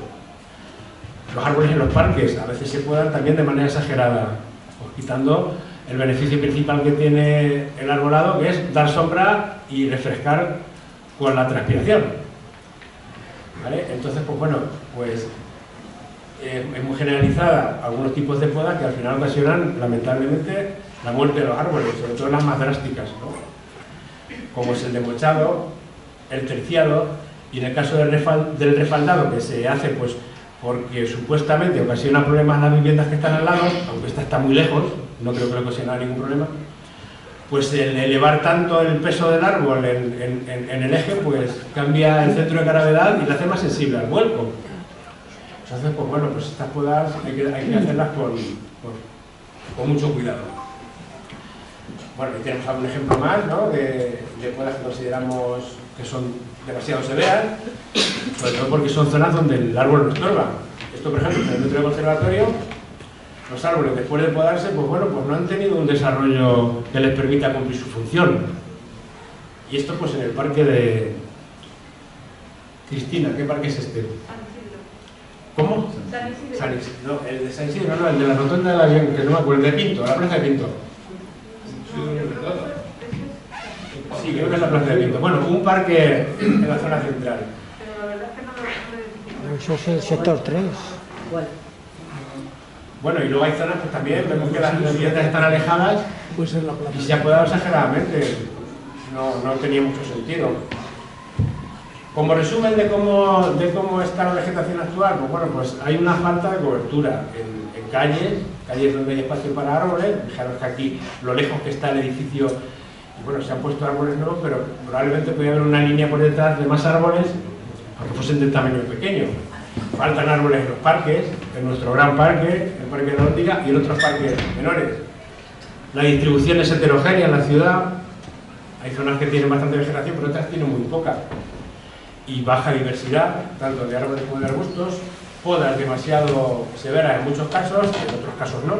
Los árboles en los parques a veces se podan también de manera exagerada, pues quitando el beneficio principal que tiene el arbolado, que es dar sombra y refrescar con la transpiración, ¿vale? Entonces, pues bueno, pues es muy generalizada algunos tipos de podas que al final ocasionan, lamentablemente, la muerte de los árboles, sobre todo las más drásticas, ¿no? Como es el demochado, el terciado, y en el caso del refaldado, que se hace pues porque supuestamente ocasiona problemas en las viviendas que están al lado, aunque esta está muy lejos, no creo que le ocasione ningún problema, pues el elevar tanto el peso del árbol en el eje, pues cambia el centro de gravedad y la hace más sensible al vuelco. Entonces, pues bueno, pues estas podas hay que hacerlas con mucho cuidado. Bueno, aquí tenemos algún ejemplo más, ¿no?, de podas que consideramos que son demasiado severas, sobre todo porque son zonas donde el árbol no estorba. Esto, por ejemplo, en el metro de conservatorio, los árboles después de podarse, pues bueno, pues no han tenido un desarrollo que les permita cumplir su función. Y esto pues en el parque de Cristina, ¿qué parque es este? ¿Cómo? San Isidro. No, el de San Isidro, no, el de la rotonda del avión, que no me acuerdo, el de Pinto, la plaza de Pinto. Sí, creo que es la plaza de Pinto. Bueno, un parque en la zona central. Eso es el sector 3. Bueno, y luego hay zonas pues también, vemos que las viviendas están alejadas y se ha podado exageradamente. No tenía mucho sentido. Como resumen de cómo está la vegetación actual, pues bueno, pues hay una falta de cobertura en calles donde hay espacio para árboles. Fijaros que aquí lo lejos que está el edificio, y bueno, se han puesto árboles nuevos, pero probablemente podría haber una línea por detrás de más árboles, aunque fuesen de tamaño pequeño. Faltan árboles en los parques, en nuestro gran parque, el Parque de la Hóndiga y en otros parques menores. La distribución es heterogénea en la ciudad. Hay zonas que tienen bastante vegetación, pero otras tienen muy poca. Y baja diversidad, tanto de árboles como de arbustos. Podas demasiado severas en muchos casos, en otros casos no.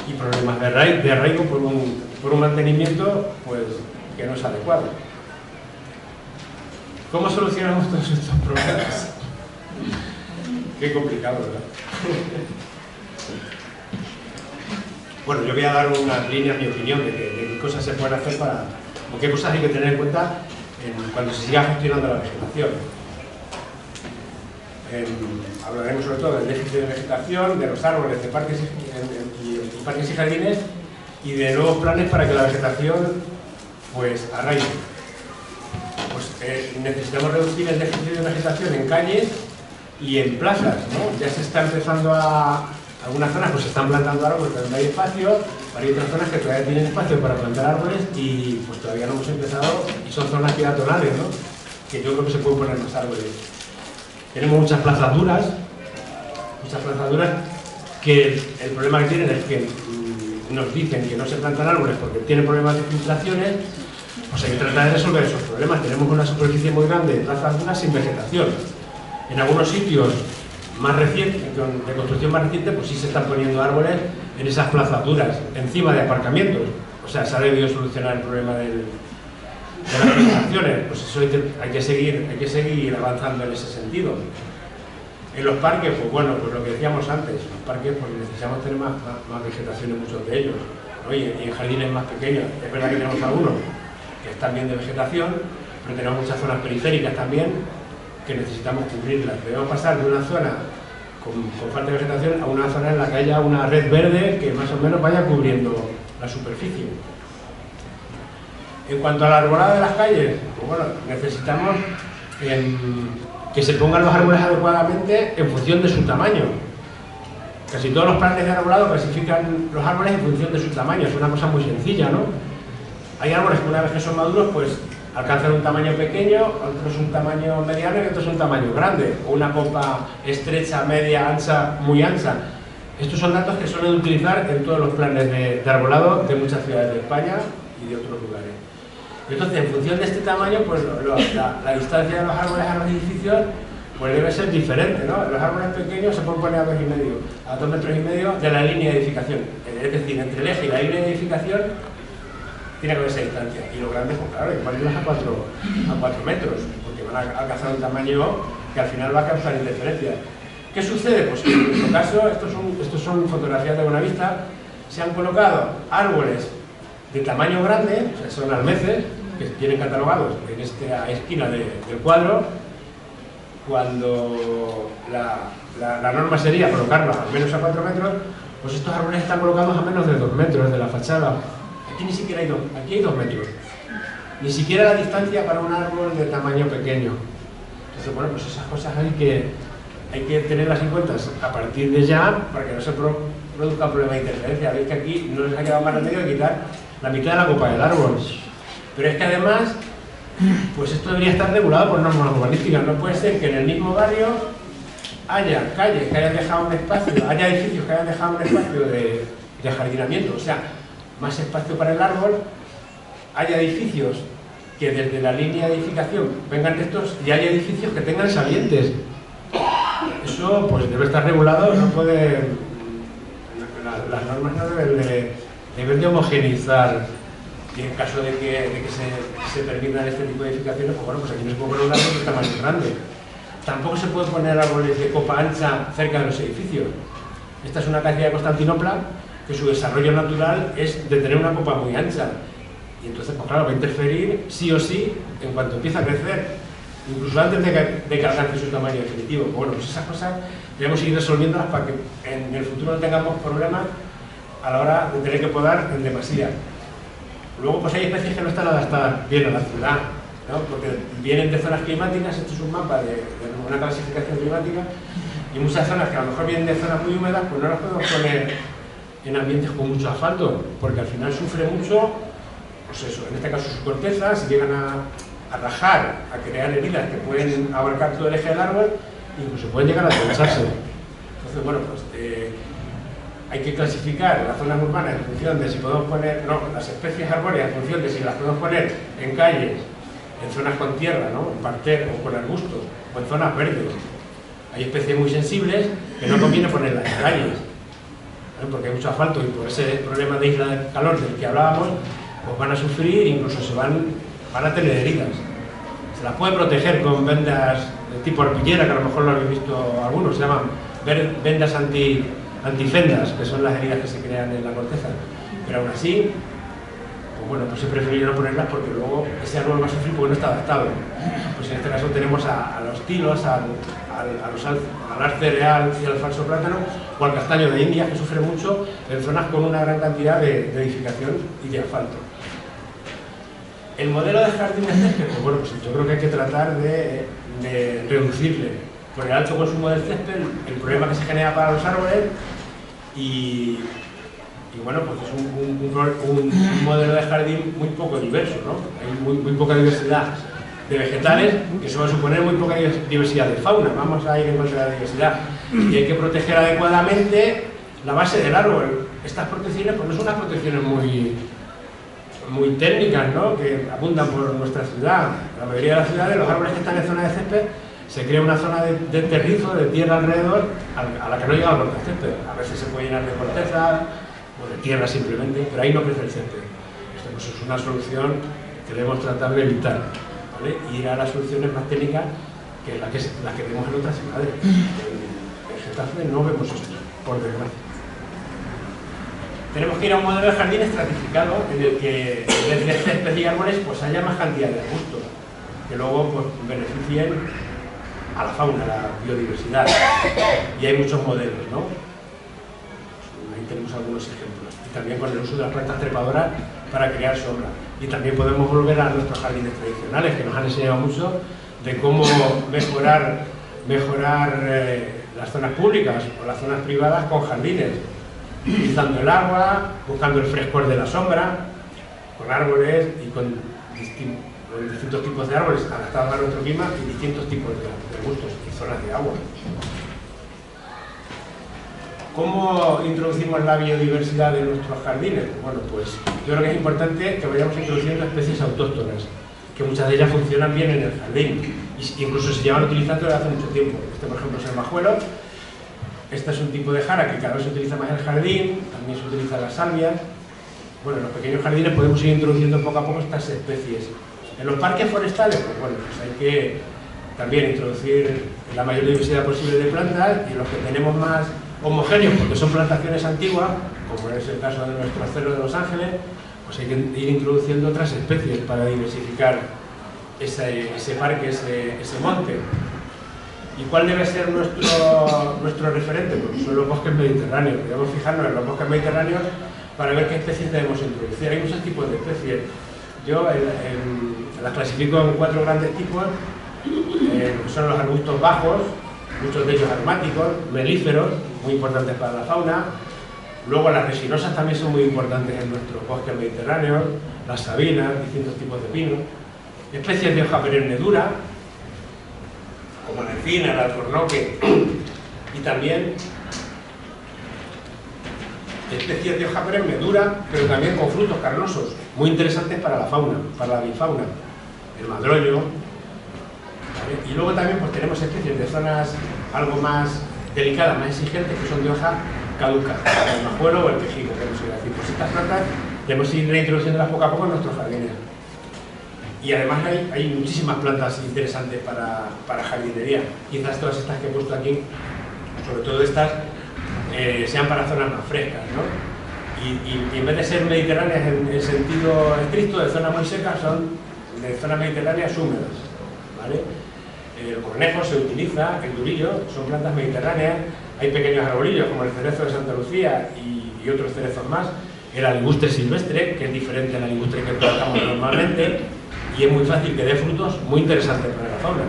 Y problemas de arraigo por un mantenimiento pues, que no es adecuado. ¿Cómo solucionamos todos estos problemas? Qué complicado, ¿verdad? Bueno, yo voy a dar unas líneas, mi opinión, de qué cosas se pueden hacer o qué cosas hay que tener en cuenta cuando se siga gestionando la vegetación. Hablaremos sobre todo del déficit de vegetación, de los árboles, de parques y jardines, y de nuevos planes para que la vegetación pues arraigue. Pues necesitamos reducir el déficit de vegetación en calles y en plazas, ¿no? Ya se está empezando algunas zonas pues se están plantando árboles pero no hay espacio, hay otras zonas que todavía tienen espacio para plantar árboles y pues todavía no hemos empezado, y son zonas peatonales, ¿no? Que yo creo que se pueden poner más árboles. Tenemos muchas plazas duras que el problema que tienen es que nos dicen que no se plantan árboles porque tienen problemas de filtraciones. Pues hay que tratar de resolver esos problemas. Tenemos una superficie muy grande de plazas duras sin vegetación. En algunos sitios más recientes, de construcción más reciente, pues sí se están poniendo árboles en esas plazas duras, encima de aparcamientos. O sea, se ha debido solucionar el problema de las filtraciones. Pues eso hay que seguir avanzando en ese sentido. En los parques, pues bueno, pues lo que decíamos antes, los parques pues necesitamos tener más vegetación en muchos de ellos, ¿no? Y en jardines más pequeños. Es verdad que tenemos algunos que están bien de vegetación, pero tenemos muchas zonas periféricas también que necesitamos cubrirlas. Debemos pasar de una zona con falta de vegetación a una zona en la que haya una red verde que más o menos vaya cubriendo la superficie. En cuanto a la arbolada de las calles, pues bueno, necesitamos que se pongan los árboles adecuadamente en función de su tamaño. Casi todos los planes de arbolado clasifican los árboles en función de su tamaño, es una cosa muy sencilla, ¿no? Hay árboles que una vez que son maduros, pues alcanzan un tamaño pequeño, otros un tamaño mediano y otros un tamaño grande, o una copa estrecha, media, ancha, muy ancha. Estos son datos que suelen utilizar en todos los planes de arbolado de muchas ciudades de España y de otros lugares. Entonces, en función de este tamaño, pues la distancia de los árboles a los edificios pues debe ser diferente, ¿no? Los árboles pequeños se pueden poner a 2,5 metros, a 2,5 metros de la línea de edificación. Es decir, entre el eje y la línea de edificación tiene que haber esa distancia. Y los grandes, pues claro, hay que ponerlos a 4 metros, porque van a alcanzar un tamaño que al final va a causar interferencia. ¿Qué sucede? Pues en nuestro caso, estos son fotografías de Buenavista, se han colocado árboles de tamaño grande, o sea, son almeces, que tienen catalogados en esta esquina del cuadro, cuando la norma sería colocarlos al menos a 4 metros, pues estos árboles están colocados a menos de 2 metros de la fachada. Aquí ni siquiera hay 2, aquí hay 2 metros. Ni siquiera la distancia para un árbol de tamaño pequeño. Entonces, bueno, pues esas cosas hay que tenerlas en cuenta a partir de ya, para que no se produzca un problema de interferencia. Veis que aquí no les ha quedado más remedio que quitar la mitad de la copa del árbol. Pero es que además, pues esto debería estar regulado por normas urbanísticas. No puede ser que en el mismo barrio haya calles que hayan dejado un espacio, haya edificios que hayan dejado un espacio de ajardinamiento, o sea, más espacio para el árbol, haya edificios que desde la línea de edificación vengan estos y hay edificios que tengan salientes. Eso pues debe estar regulado, no puede, las normas no deben de homogeneizar, y en caso de que se permitan este tipo de edificaciones, pues bueno, pues aquí no se puede poner un árbol de tamaño grande. Tampoco se puede poner árboles de copa ancha cerca de los edificios. Esta es una calle de Constantinopla que su desarrollo natural es de tener una copa muy ancha. Y entonces, pues claro, va a interferir sí o sí en cuanto empieza a crecer, incluso antes de que alcance su tamaño definitivo. Pues bueno, pues esas cosas debemos ir resolviéndolas para que en el futuro no tengamos problemas a la hora de tener que podar en demasía. Luego, pues hay especies que no están adaptadas bien a la ciudad, ¿no? Porque vienen de zonas climáticas. Esto es un mapa de una clasificación climática, y muchas zonas que a lo mejor vienen de zonas muy húmedas, pues no las podemos poner en ambientes con mucho asfalto, porque al final sufre mucho, pues eso, en este caso su corteza, si llegan a rajar, a crear heridas que pueden abarcar todo el eje del árbol, incluso pueden llegar a tensarse. Entonces, bueno, pues hay que clasificar las zonas urbanas en función de si podemos poner, no, las especies arbóreas en función de si las podemos poner en calles, en zonas con tierra, ¿no?, en parterre o con arbustos, o en zonas verdes. Hay especies muy sensibles que no conviene ponerlas en calles, ¿no?, porque hay mucho asfalto, y por ese problema de isla de calor del que hablábamos, pues van a sufrir, incluso van a tener heridas. Se las puede proteger con vendas de tipo arpillera, que a lo mejor lo habéis visto algunos, se llaman vendas antifendas, que son las heridas que se crean en la corteza. Pero aún así, pues bueno, pues se preferiría no ponerlas porque luego ese árbol va a sufrir porque no está adaptado. Pues en este caso tenemos a los tilos, al arce real y al falso plátano, o al castaño de India, que sufre mucho en zonas con una gran cantidad de edificación y de asfalto. El modelo de jardines césped, pues bueno, pues yo creo que hay que tratar de reducirle por el alto consumo del césped el problema que se genera para los árboles, y bueno, pues es un modelo de jardín muy poco diverso, ¿no? Hay muy poca diversidad de vegetales, que eso va a suponer muy poca diversidad de fauna. Vamos a ir en contra de la diversidad, y hay que proteger adecuadamente la base del árbol. Estas protecciones pues no son unas protecciones muy técnicas, ¿no?, que abundan por nuestra ciudad. La mayoría de las ciudades, los árboles que están en zona de césped, se crea una zona de terrizo, de tierra alrededor, a la que no llega el césped. A veces se puede llenar de corteza o de tierra simplemente, pero ahí no crece el césped. Esto pues es una solución que debemos tratar de evitar, ¿vale? Y ir a las soluciones más técnicas, que las que vemos en otras ciudades. En Getafe no vemos esto, por desgracia. Tenemos que ir a un modelo de jardín estratificado en el que desde césped y árboles pues haya más cantidad de arbustos, que luego pues beneficien a la fauna, a la biodiversidad. Y hay muchos modelos, ¿no? Ahí tenemos algunos ejemplos. Y también con el uso de las plantas trepadoras para crear sombra. Y también podemos volver a nuestros jardines tradicionales, que nos han enseñado mucho de cómo mejorar las zonas públicas o las zonas privadas con jardines, utilizando el agua, buscando el frescor de la sombra, con árboles y con distintos tipos de árboles adaptados a nuestro clima y distintos tipos de arbustos y zonas de agua. ¿Cómo introducimos la biodiversidad de nuestros jardines? Bueno, pues yo creo que es importante que vayamos introduciendo especies autóctonas, que muchas de ellas funcionan bien en el jardín, e incluso se llevan utilizando desde hace mucho tiempo. Este, por ejemplo, es el majuelo. Este es un tipo de jara que cada vez se utiliza más en el jardín, también se utiliza la salvia. Bueno, en los pequeños jardines podemos ir introduciendo poco a poco estas especies. En los parques forestales, pues bueno, pues hay que también introducir la mayor diversidad posible de plantas, y los que tenemos más homogéneos, porque son plantaciones antiguas, como es el caso de nuestro acero de Los Ángeles, pues hay que ir introduciendo otras especies para diversificar ese parque, ese monte. ¿Y cuál debe ser nuestro referente? Pues son los bosques mediterráneos. Debemos fijarnos en los bosques mediterráneos para ver qué especies debemos introducir. Hay muchos tipos de especies. Yo las clasifico en 4 grandes tipos. Son los arbustos bajos, muchos de ellos aromáticos, melíferos, muy importantes para la fauna. Luego las resinosas también son muy importantes en nuestros bosques mediterráneos, las sabinas, distintos tipos de pino. Especies de hoja perenne dura, como la encina, el alcornoque, y también especies de hoja perenne dura, pero también con frutos carnosos, muy interesantes para la fauna, para la bifauna. el madroño, ¿vale? Y luego también pues tenemos especies de zonas algo más delicadas, más exigentes, que son de hoja caduca, el majuelo o el quejigo, que hemos ido a decir. Pues estas plantas debemos ir reintroduciéndolas poco a poco en nuestros jardines. Y además hay muchísimas plantas interesantes para jardinería. Quizás todas estas que he puesto aquí, sobre todo estas, sean para zonas más frescas, ¿no? Y en vez de ser mediterráneas en sentido estricto, de zonas muy secas, son de zonas mediterráneas húmedas, ¿vale? El cornejo se utiliza, el durillo, son plantas mediterráneas. Hay pequeños arbolillos como el cerezo de Santa Lucía y otros cerezos más. El aligustre silvestre, que es diferente al aligustre que trabajamos normalmente, y es muy fácil que dé frutos muy interesantes para la fauna.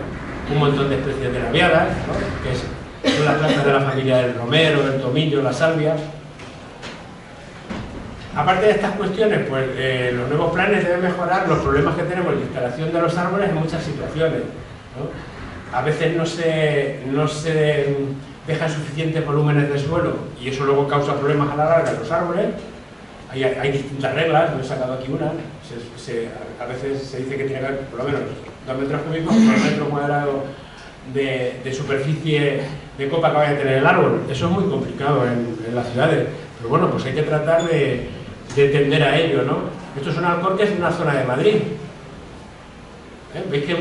Un montón de especies de labiadas, ¿no? Que son las plantas de la familia del romero, del tomillo, la salvia. Aparte de estas cuestiones, pues los nuevos planes deben mejorar los problemas que tenemos de instalación de los árboles en muchas situaciones, ¿no? A veces no se dejan suficientes volúmenes de suelo y eso luego causa problemas a la larga en los árboles. Hay distintas reglas, yo he sacado aquí una. A veces se dice que tiene que haber por lo menos 2 metros cúbicos por metro cuadrado de superficie de copa que vaya a tener el árbol. Eso es muy complicado en las ciudades, pero bueno, pues hay que tratar de tender a ello, ¿no? Esto es un alcorques en una zona de Madrid. ¿Veis que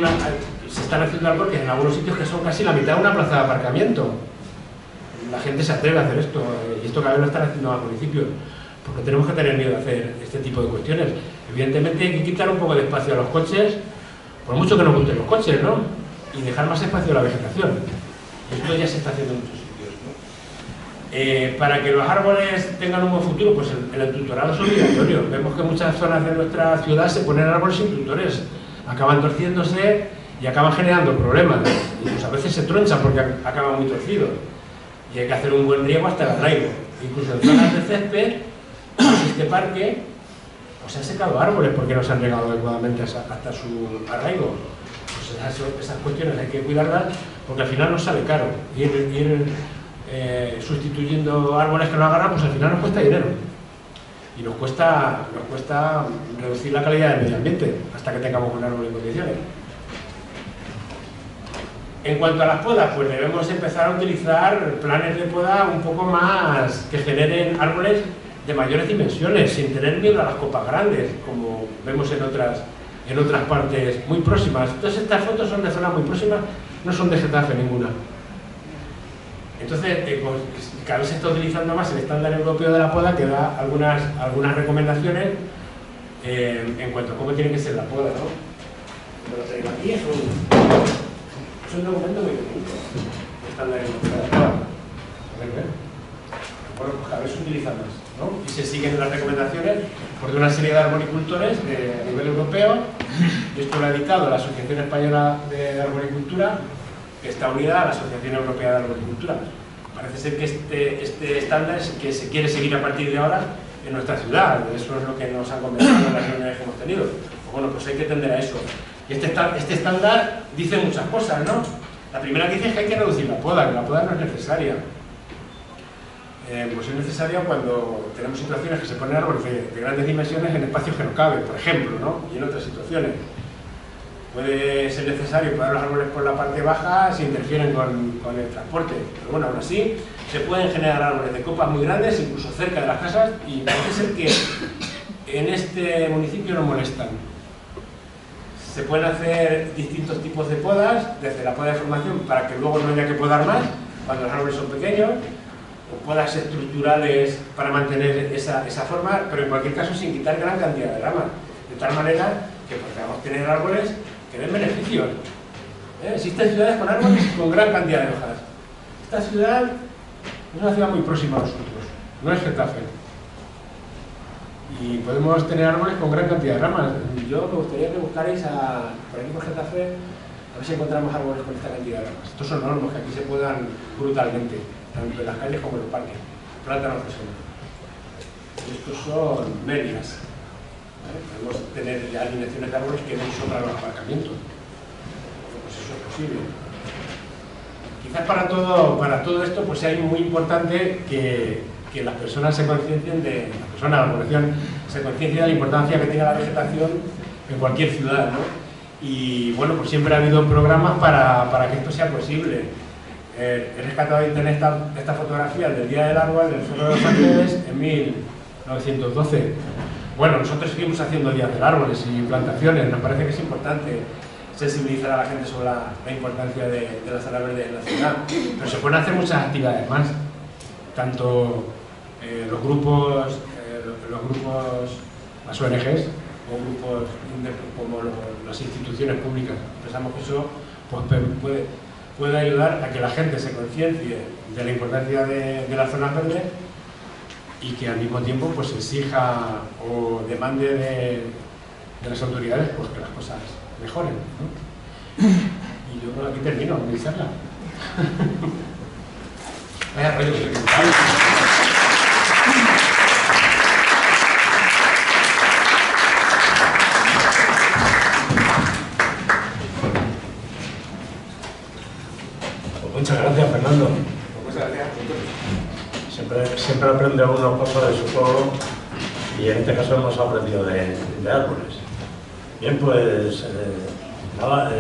se están haciendo alcorques en algunos sitios que son casi la mitad de una plaza de aparcamiento? La gente se atreve a hacer esto, y esto cada vez lo están haciendo más municipios, porque tenemos que tener miedo a hacer este tipo de cuestiones. Evidentemente hay que quitar un poco de espacio a los coches, por mucho que nos gusten los coches, ¿no? Y dejar más espacio a la vegetación. Esto ya se está haciendo en muchos sitios, ¿no? Para que los árboles tengan un buen futuro, pues el tutorado es obligatorio. Vemos que en muchas zonas de nuestra ciudad se ponen árboles sin tutores, acaban torciéndose y acaban generando problemas. Incluso a veces se tronchan porque acaban muy torcidos. Y hay que hacer un buen riego hasta el arraigo. Incluso en zonas de césped, en este parque, pues se han secado árboles porque no se han regado adecuadamente hasta su arraigo. Pues esas cuestiones hay que cuidarlas porque al final nos sale caro. Ir sustituyendo árboles que no agarran, pues al final nos cuesta dinero. Y nos cuesta reducir la calidad del medio ambiente hasta que tengamos un árbol en condiciones. En cuanto a las podas, pues debemos empezar a utilizar planes de poda un poco más que generen árboles de mayores dimensiones, sin tener miedo a las copas grandes, como vemos en otras partes muy próximas. Todas estas fotos son de zonas muy próximas, no son de Getafe ninguna. Entonces, pues, cada vez se está utilizando más el estándar europeo de la poda, que da algunas recomendaciones en cuanto a cómo tiene que ser la poda, ¿no? Lo traigo aquí, es un documento muy bonito, el estándar europeo de la poda. Bueno, pues cada vez se utiliza más, ¿no? Y se siguen las recomendaciones por una serie de arboricultores a nivel europeo. Esto lo ha editado la Asociación Española de Arboricultura, que está unida a la Asociación Europea de Arboricultura. Parece ser que este estándar es que se quiere seguir a partir de ahora en nuestra ciudad. Eso es lo que nos han conversado en las reuniones que hemos tenido. Pues bueno, pues hay que tender a eso. Y este estándar dice muchas cosas, ¿no? La primera que dice es que hay que reducir la poda, que la poda no es necesaria. Pues es necesaria cuando tenemos situaciones que se ponen árboles de grandes dimensiones en espacios que no caben, por ejemplo, ¿no? Y en otras situaciones. Puede ser necesario podar los árboles por la parte baja si interfieren con el transporte, pero bueno, aún así se pueden generar árboles de copas muy grandes, incluso cerca de las casas, y parece ser que en este municipio no molestan. Se pueden hacer distintos tipos de podas, desde la poda de formación para que luego no haya que podar más, cuando los árboles son pequeños, o podas estructurales para mantener esa forma, pero en cualquier caso sin quitar gran cantidad de ramas, de tal manera que podamos tener árboles que den beneficios. Existen ciudades con árboles con gran cantidad de hojas. Esta ciudad es una ciudad muy próxima a nosotros, no es Getafe. Y podemos tener árboles con gran cantidad de ramas. Yo me gustaría que buscarais por aquí por Getafe, a ver si encontramos árboles con esta cantidad de ramas. Estos son olmos que aquí se podan brutalmente, tanto en las calles como en los parques. Plátanos de sombra. Estos son melias. Podemos tener ya alineaciones de árboles que den sombra a los aparcamientos. Pues eso es posible. Quizás para todo esto pues sea muy importante que las personas se conciencien de la población se conciencie de la importancia que tiene la vegetación en cualquier ciudad, ¿no? Y bueno, pues siempre ha habido programas para que esto sea posible. He rescatado de internet esta fotografía del Día del Árbol del Cerro de los Ángeles en 1912. Bueno, nosotros seguimos haciendo días del árboles y plantaciones. Nos parece que es importante sensibilizar a la gente sobre la importancia de la zona verde en la ciudad. Pero se pueden hacer muchas actividades más. Tanto los grupos, las ONGs, como las instituciones públicas. Pensamos que eso pues, puede ayudar a que la gente se conciencie de la importancia de las zonas verdes y que al mismo tiempo pues, exija o demande de las autoridades pues, que las cosas mejoren, ¿no? Y yo creo que aquí termino mi charla. Vaya rollo que Muchas gracias, Fernando. Muchas gracias. Siempre aprende uno cosas de su pueblo y en este caso hemos aprendido de árboles. Bien, pues nada,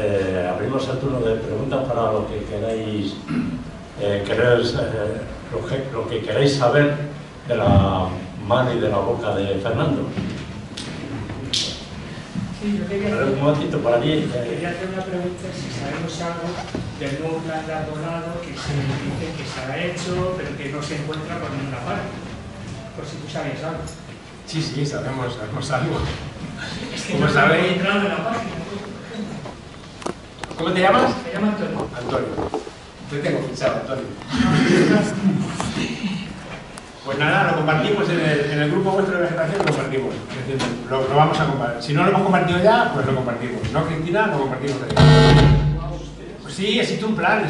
abrimos el turno de preguntas para lo que queráis, lo que queráis saber de la mano y de la boca de Fernando. Sí, yo quería Un momentito por allí. quería hacer una pregunta, si sabemos algo del nuevo plan de arbolado que se dice que se ha hecho, pero que no se encuentra por ninguna parte. Por si tú sabías algo. Sí, sabemos algo. Es que ¿Cómo no sabéis? he entrado en la página. ¿Cómo te llamas? Se llama Antonio. Antonio. Te tengo fichado, Antonio. Pues nada, lo compartimos en el grupo vuestro de vegetación, lo compartimos. Es decir, lo vamos a compartir. Si no lo hemos compartido ya, pues lo compartimos. ¿No, Cristina? Lo compartimos ahí. Pues sí, existe un plan. En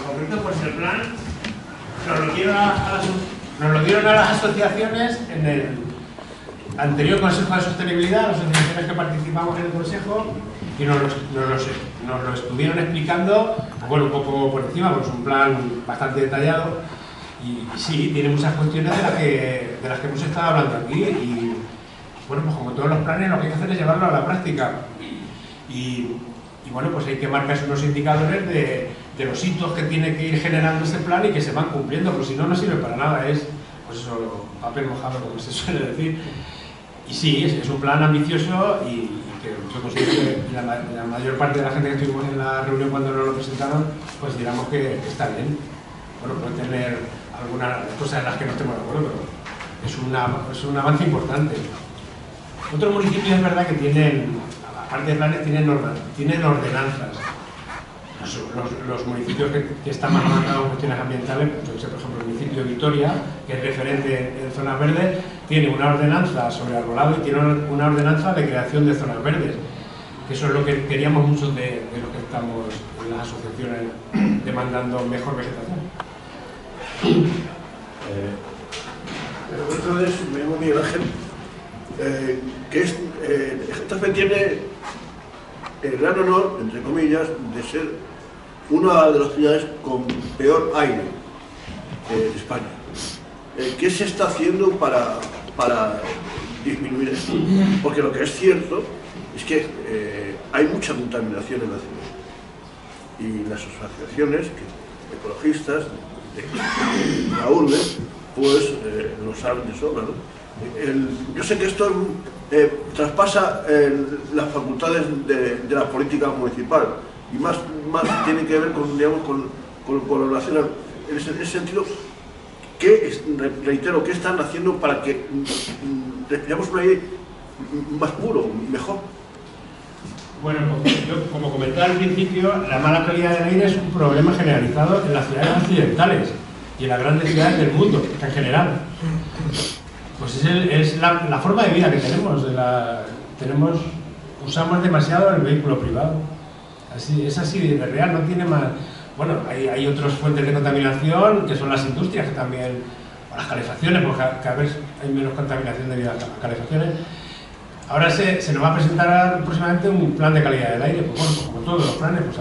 concreto, pues el plan nos lo dieron a las asociaciones en el anterior Consejo de Sostenibilidad, las asociaciones que participamos en el Consejo, y nos lo estuvieron explicando, bueno, un poco por encima, pues un plan bastante detallado. Y sí, tiene muchas cuestiones de las que hemos estado hablando aquí y bueno, pues como todos los planes lo que hay que hacer es llevarlo a la práctica y bueno, pues hay que marcar unos indicadores de los hitos que tiene que ir generando ese plan y que se van cumpliendo, porque si no, no sirve para nada, es pues eso, papel mojado como se suele decir. Y sí, es un plan ambicioso y que yo considero que la mayor parte de la gente que estuvimos en la reunión cuando nos lo presentaron, pues digamos que está bien. Bueno, puede tener algunas cosas en las que no estemos de acuerdo, pero es un avance importante. Otros municipios es verdad que tienen, aparte de planes, tienen ordenanzas. Los municipios que están más avanzados en cuestiones ambientales, pues, por ejemplo, el municipio de Vitoria, que es referente en zonas verdes, tiene una ordenanza sobre arbolado y tiene una ordenanza de creación de zonas verdes. Que eso es lo que queríamos muchos de los que estamos en las asociaciones demandando mejor vegetación. Entonces, me llamo Miguel Ángel, Getafe tiene el gran honor, entre comillas, de ser una de las ciudades con peor aire de España. ¿Qué se está haciendo para disminuir esto? Porque lo que es cierto es que hay mucha contaminación en la ciudad y las asociaciones ecologistas de la urbe pues lo saben de sobra, ¿no? Yo sé que esto traspasa las facultades de la política municipal y más tiene que ver con, digamos, con lo nacional. En ese sentido, reitero, ¿qué están haciendo para que respiremos un aire más puro, mejor? Bueno, como comentaba al principio, la mala calidad del aire es un problema generalizado en las ciudades occidentales y en las grandes ciudades del mundo en general. Pues es la forma de vida que tenemos. Usamos demasiado el vehículo privado. Es así de real, no tiene más. Bueno, hay otras fuentes de contaminación que son las industrias que también, o las calefacciones, porque cada vez hay menos contaminación debido a las calefacciones. Ahora se nos va a presentar próximamente un plan de calidad del aire, pues bueno, pues como todos los planes, pues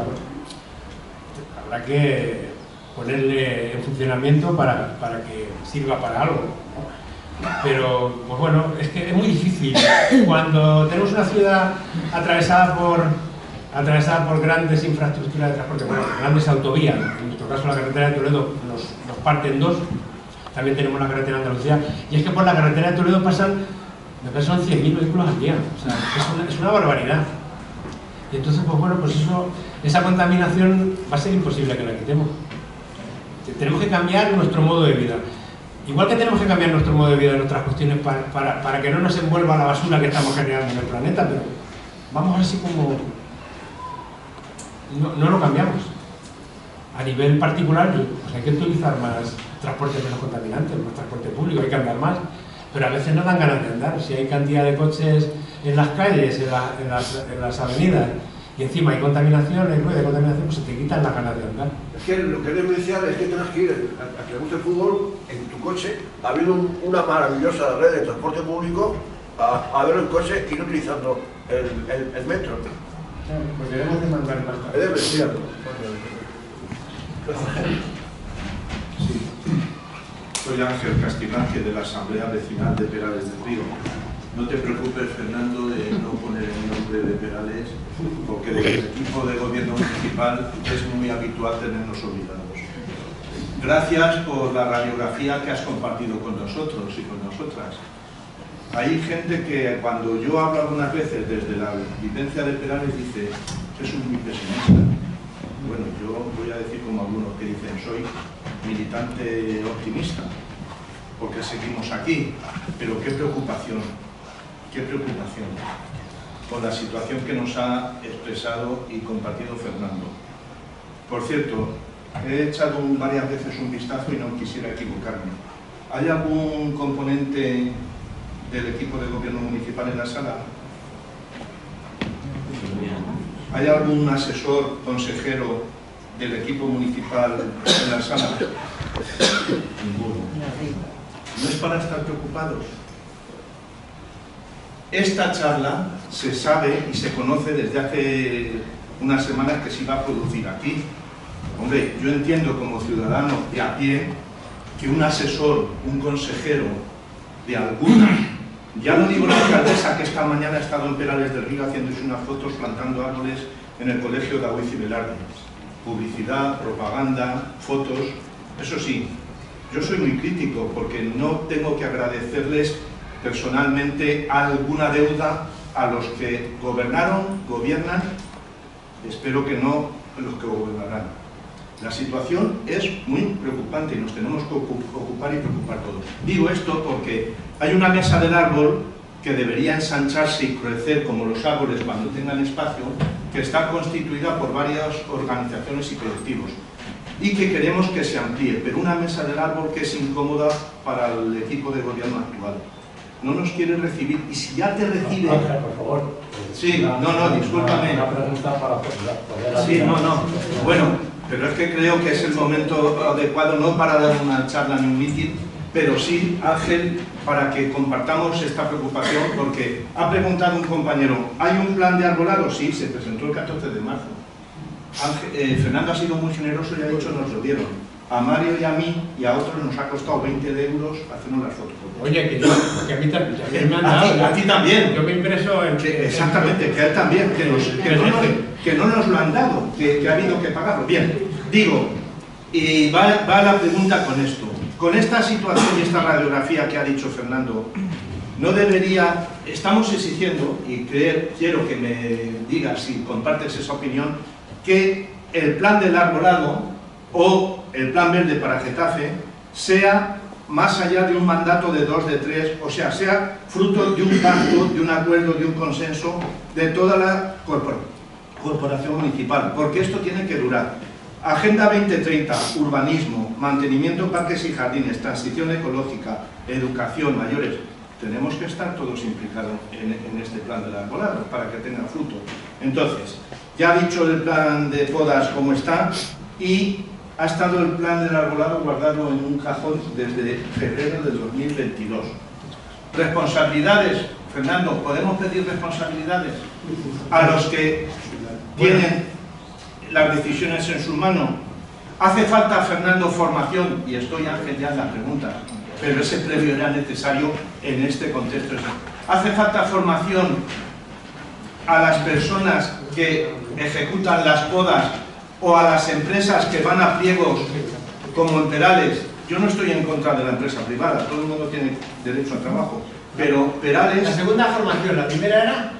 habrá que ponerle en funcionamiento para que sirva para algo, ¿no? Pero, pues bueno, es que es muy difícil. Cuando tenemos una ciudad atravesada por grandes infraestructuras de transporte, bueno, grandes autovías, en nuestro caso la carretera de Toledo nos parte en dos, también tenemos la carretera de Andalucía, y es que por la carretera de Toledo pasan, me parece son 100.000 vehículos al día, o sea, es una barbaridad. Y entonces, pues bueno, pues esa contaminación va a ser imposible que la quitemos. Tenemos que cambiar nuestro modo de vida. Igual que tenemos que cambiar nuestro modo de vida en otras cuestiones para que no nos envuelva la basura que estamos generando en el planeta, pero vamos así como... No lo cambiamos. A nivel particular, pues hay que utilizar más transporte menos contaminantes, más transporte público, hay que andar más, pero a veces no dan ganas de andar. Si hay cantidad de coches en las calles, en las avenidas, y encima hay contaminación, hay ruido de contaminación, pues se te quitan las ganas de andar. Es que lo que es demencial es que tengas que ir a que le guste el fútbol en tu coche, habiendo una maravillosa red de transporte público, a verlo en coche y no utilizando el metro. Pues debemos de mandar más tarde. Es demencial. Sí. Soy Ángel Castigángel de la Asamblea Vecinal de Perales del Río. No te preocupes, Fernando, de no poner el nombre de Perales, porque desde el equipo de gobierno municipal es muy habitual tenernos olvidados. Gracias por la radiografía que has compartido con nosotros y con nosotras. Hay gente que cuando yo hablo algunas veces desde la vivencia de Perales dice, es un muy pesimista. Bueno, yo voy a decir como algunos que dicen, soy militante optimista, porque seguimos aquí, pero qué preocupación con la situación que nos ha expresado y compartido Fernando. Por cierto, he echado varias veces un vistazo y no quisiera equivocarme. ¿Hay algún componente del equipo de gobierno municipal en la sala? ¿Hay algún asesor, consejero del equipo municipal en la sala? Ninguno. ¿No es para estar preocupados? Esta charla se sabe y se conoce desde hace unas semanas que se iba a producir aquí. Hombre, yo entiendo como ciudadano de a pie que un asesor, un consejero de alguna, ya no digo la alcaldesa que esta mañana ha estado en Perales del Río haciéndose unas fotos plantando árboles en el colegio de Agüiz y Velarde. Publicidad, propaganda, fotos, eso sí, yo soy muy crítico porque no tengo que agradecerles personalmente alguna deuda a los que gobernaron, gobiernan, espero que no los que gobernarán. La situación es muy preocupante y nos tenemos que ocupar y preocupar todos. Digo esto porque hay una mesa del árbol que debería ensancharse y crecer como los árboles cuando tengan espacio, que está constituida por varias organizaciones y colectivos y que queremos que se amplíe, pero una mesa del árbol que es incómoda para el equipo de gobierno actual. No nos quiere recibir, y si ya te recibe... Ángel, por favor. Sí, discúlpame. Una pregunta para poder... Sí, bueno, pero es que creo que es el momento adecuado, no para dar una charla ni un mitin, pero sí, Ángel, para que compartamos esta preocupación, porque ha preguntado un compañero, ¿hay un plan de arbolado? Sí, se presentó el 14 de marzo. Fernando ha sido muy generoso y ha dicho nos lo dieron. A Mario y a mí y a otros nos ha costado 20 euros hacernos las fotos. Oye, que a mí también me han dado. A ti también. Yo me impreso en... Exactamente, que a él también, que no nos lo han dado, que ha habido que pagarlo. Bien, digo, y va la pregunta con esto. Con esta situación y esta radiografía que ha dicho Fernando, no debería, estamos exigiendo, y quiero que me digas si compartes esa opinión, que el plan del arbolado o el plan verde para Getafe sea más allá de un mandato de 2, de 3, o sea fruto de un pacto, de un acuerdo, de un consenso de toda la corporación municipal, porque esto tiene que durar. Agenda 2030, urbanismo, mantenimiento de parques y jardines, transición ecológica, educación, mayores. Tenemos que estar todos implicados en este plan del arbolado para que tenga fruto. Entonces, ya ha dicho el plan de podas cómo está y ha estado el plan del arbolado guardado en un cajón desde febrero del 2022. Responsabilidades, Fernando, ¿podemos pedir responsabilidades a los que tienen las decisiones en sus manos? ¿Hace falta, Fernando, formación? Y estoy, Ángel, ya en la pregunta. pero ese previo era necesario en este contexto. ¿Hace falta formación a las personas que ejecutan las podas o a las empresas que van a pliegos como en Perales? Yo no estoy en contra de la empresa privada, todo el mundo tiene derecho al trabajo, pero Perales... La segunda formación, la primera era...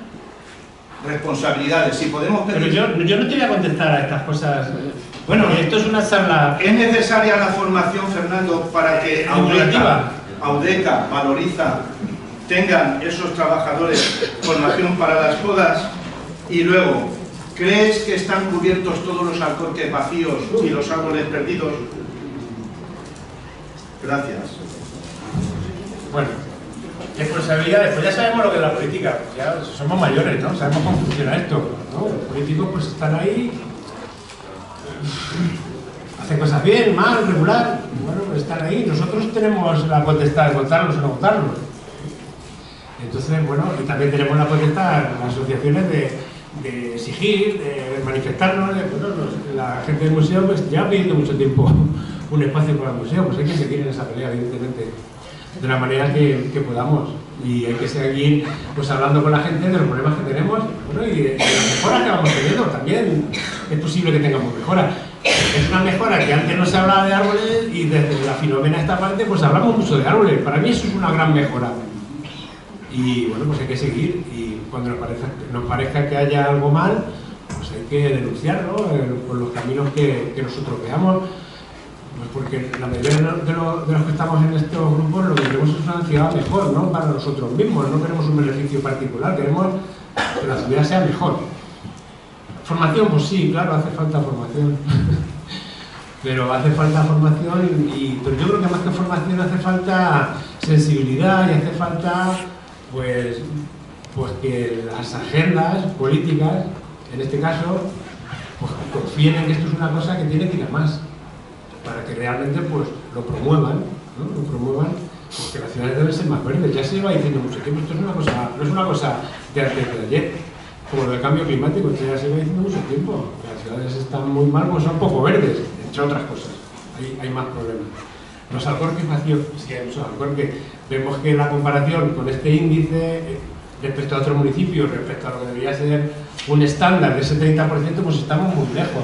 Responsabilidades, si podemos pedir... Pero yo no te voy a contestar a estas cosas. Bueno, esto es una charla... ¿Es necesaria la formación, Fernando, para que Audeca, Valoriza, tengan esos trabajadores formación para las podas? Y luego, ¿crees que están cubiertos todos los alcorques vacíos y los árboles perdidos? Gracias. Bueno, responsabilidades, pues ya sabemos lo que es la política, pues ya somos mayores, ¿no? Sabemos cómo funciona esto, ¿no? Los políticos pues están ahí, hacen cosas bien, mal, regular, bueno, pues están ahí. Nosotros tenemos la potestad de votarlos o no votarlos. Entonces, bueno, y también tenemos la potestad, las asociaciones, de exigir, de manifestarnos. Bueno, la gente del museo pues ya ha pedido mucho tiempo un espacio para el museo, pues hay que seguir en esa pelea, evidentemente, de la manera que podamos, y hay que seguir pues hablando con la gente de los problemas que tenemos, bueno, y de las mejoras que vamos teniendo. También es posible que tengamos mejoras. Es una mejora que antes no se hablaba de árboles y desde la Filomena a esta parte pues hablamos mucho de árboles. Para mí eso es una gran mejora. Y bueno, pues hay que seguir, y cuando nos parezca que haya algo mal, pues hay que denunciarlo por los caminos que nosotros veamos, pues porque la mayoría de los que estamos en estos grupos lo que queremos es una ciudad mejor, ¿no? Para nosotros mismos, no queremos un beneficio particular, queremos que la ciudad sea mejor. Formación, pues sí, claro, hace falta formación. Pero hace falta formación, pero yo creo que más que formación hace falta sensibilidad y hace falta pues que las agendas políticas, en este caso, pues confíen en que esto es una cosa que tiene que ir a más, para que realmente pues lo promuevan, ¿no? Lo promuevan, porque las ciudades deben ser más verdes. Ya se lleva diciendo mucho tiempo, esto no es una cosa de antes de ayer, como lo del cambio climático, esto ya se lleva diciendo mucho tiempo. Las ciudades están muy mal, pues son poco verdes, entre otras cosas. Hay más problemas. Los alcorques vacíos, sí hay muchos alcorques. Vemos que la comparación con este índice respecto a otros municipios, respecto a lo que debería ser un estándar de ese 30%, pues estamos muy lejos.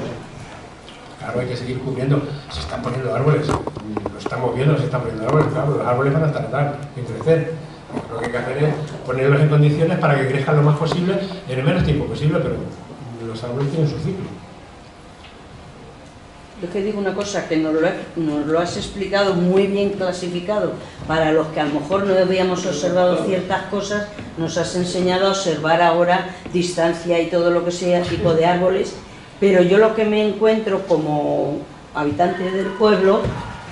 Claro, hay que seguir cubriendo. Se están poniendo árboles, lo estamos viendo, se están poniendo árboles, claro, los árboles van a tardar en crecer. Lo que hay que hacer es ponerlos en condiciones para que crezcan lo más posible en el menos tiempo posible, pero los árboles tienen su ciclo. Yo que digo una cosa, que nos lo has explicado muy bien clasificado, para los que a lo mejor no habíamos observado ciertas cosas, nos has enseñado a observar ahora distancia y todo lo que sea, tipo de árboles, pero yo lo que me encuentro como habitante del pueblo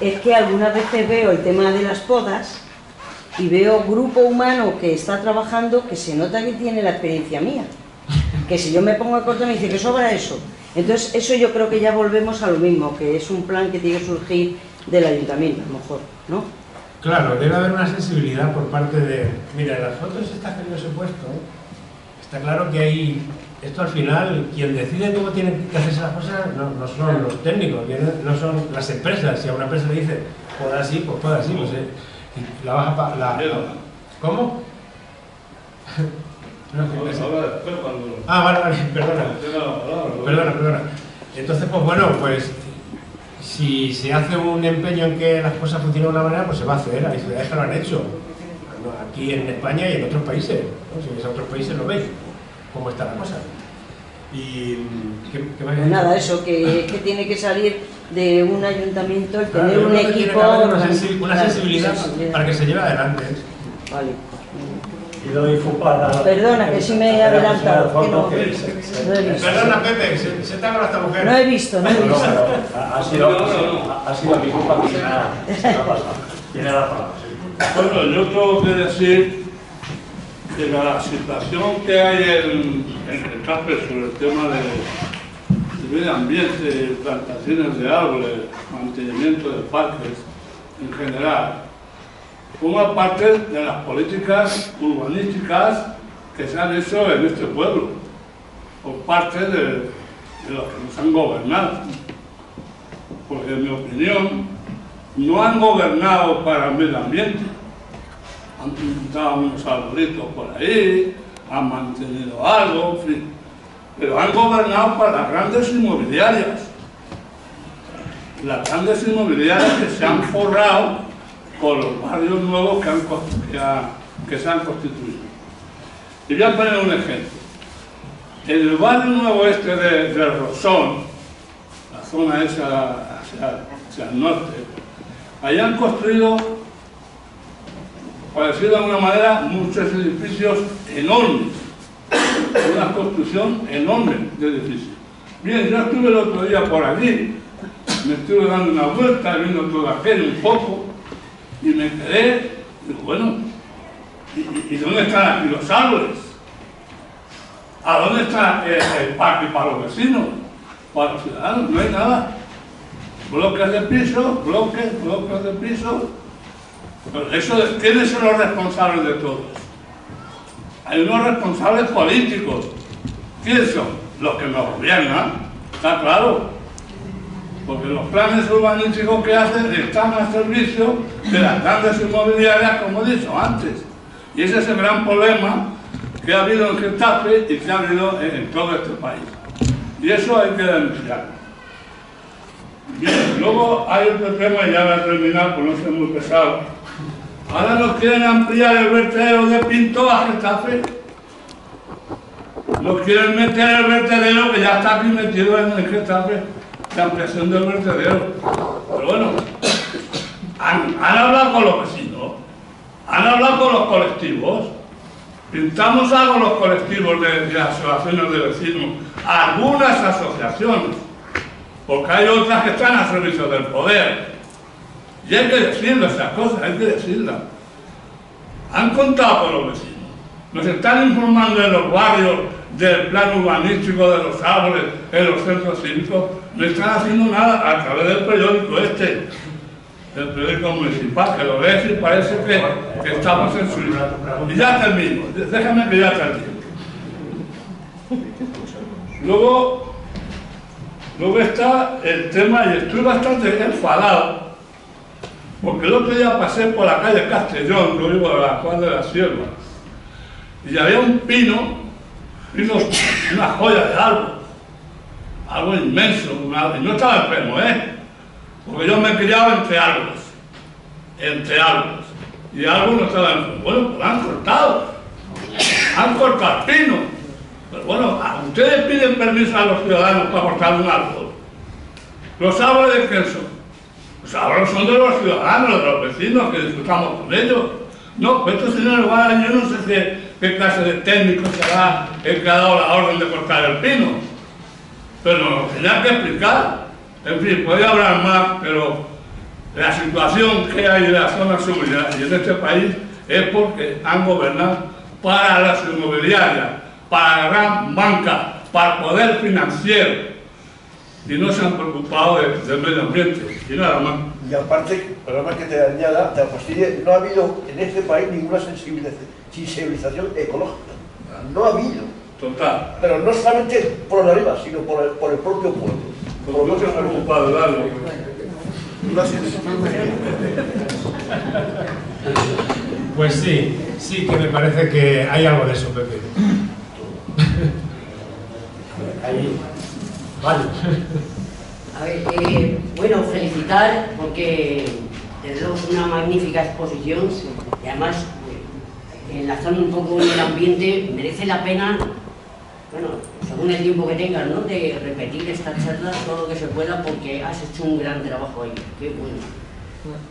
es que algunas veces veo el tema de las podas y veo grupo humano que está trabajando que se nota que tiene la experiencia mía, que si yo me pongo a cortar me dice que sobra eso. Entonces, eso yo creo que ya volvemos a lo mismo, que es un plan que tiene que surgir del ayuntamiento, a lo mejor, ¿no? Claro, debe haber una sensibilidad por parte de... Mira, las fotos estas que yo os he puesto, está claro que hay... Esto al final, quien decide cómo tienen que hacerse las cosas no son los técnicos, no son las empresas. Si a una empresa le dice, poda así, pues poda así, pues la vas a... ¿Cómo? Vale, perdona. Entonces, pues bueno, pues si se hace un empeño en que las cosas funcionen de una manera, pues se va a hacer. Hay ciudades que lo han hecho, aquí en España y en otros países, ¿no? Si vais a otros países lo veis, cómo está la cosa. Y ¿qué más? Pues nada, eso, que tiene que salir de un ayuntamiento, el tener claro, un equipo... Tiene que haber una sensibilidad para que se lleve adelante. Vale. Y doy fupa. Perdona, que sí me he adelantado. No he visto. Perdona, Pepe, se te ha hablado esta mujer. No he visto. Ha sido mi culpa que se me ha pasado. Tiene la palabra. Bueno, yo tengo que decir que la situación que hay en el CAPE sobre el tema de medio ambiente, plantaciones de árboles, mantenimiento de parques en general, forma parte de las políticas urbanísticas que se han hecho en este pueblo, por parte de los que nos han gobernado. Porque en mi opinión, no han gobernado para el medio ambiente. Han pintado unos arbolitos por ahí, han mantenido algo, en fin. Pero han gobernado para las grandes inmobiliarias. Las grandes inmobiliarias que se han forrado con los barrios nuevos que se han constituido. Y voy a poner un ejemplo. En el barrio nuevo este de Rosón, la zona esa hacia el norte, ahí han construido, por decirlo de alguna manera, muchos edificios enormes. Una construcción enorme de edificios. Bien, yo estuve el otro día por allí, me estuve dando una vuelta, viendo todo aquello un poco, y me quedé, digo, bueno, ¿y dónde están aquí los árboles? ¿A dónde está el parque para los vecinos? Para los ciudadanos, no hay nada. Bloques de piso, bloques de piso. Pero eso, ¿quiénes son los responsables de todo eso? Hay unos responsables políticos. ¿Quiénes son? Los que nos gobiernan, está claro. Porque los planes urbanísticos que hacen están al servicio de las grandes inmobiliarias, como he dicho antes. Y ese es el gran problema que ha habido en Getafe y que ha habido en todo este país. Y eso hay que denunciarlo. Bien, luego hay otro tema, y ya voy a terminar, por no ser muy pesado. Ahora nos quieren ampliar el vertedero de Pinto a Getafe. Nos quieren meter el vertedero que ya está aquí metido en Getafe, la ampliación del vertedero. Pero bueno, han hablado con los vecinos, han hablado con los colectivos. Pintamos algo los colectivos de asociaciones de vecinos, algunas asociaciones, porque hay otras que están a servicio del poder. Y hay que decirlo, esas cosas, hay que decirlas. Han contado con los vecinos, nos están informando en los barrios del plan urbanístico, de los árboles, en los centros cívicos, no están haciendo nada a través del periódico este, el periódico municipal, que lo ves y parece que estamos en su libro. Y ya termino, déjame que ya termino. Luego está el tema, y estoy bastante enfadado, porque el otro día pasé por la calle Castellón, lo vivo de la Juan de la Sierva, y había un pino, una joya de árbol, algo inmenso, y no estaba enfermo, porque yo me he criado entre árboles, y algo no estaba enfermo. Bueno, pues han cortado el pino. Pero bueno, ustedes piden permiso a los ciudadanos para cortar un árbol. ¿Los árboles de quién son? Los árboles son de los ciudadanos, de los vecinos, que disfrutamos con ellos. No, pues estos señores van, yo no sé qué clase de técnico será el que ha dado la orden de cortar el pino. Pero nos lo tenían que explicar. En fin, podría hablar más, pero la situación que hay en la zona sur y en este país es porque han gobernado para las inmobiliarias, para la gran banca, para el poder financiero, y no se han preocupado del medio ambiente y nada más. Y aparte, perdona que te añada, te fastidie, no ha habido en este país ninguna sensibilización ecológica. No ha habido. Total. Pero no solamente por de arriba, sino por el propio pueblo. Por no se han preocupado de darlo. Gracias. Pues sí que me parece que hay algo de eso, Pepe. Ahí. Vale. A ver, bueno, felicitar porque tenemos una magnífica exposición y además enlazando un poco en el ambiente, merece la pena, bueno, según el tiempo que tengas, ¿no?, de repetir esta charla todo lo que se pueda porque has hecho un gran trabajo ahí. Qué bueno.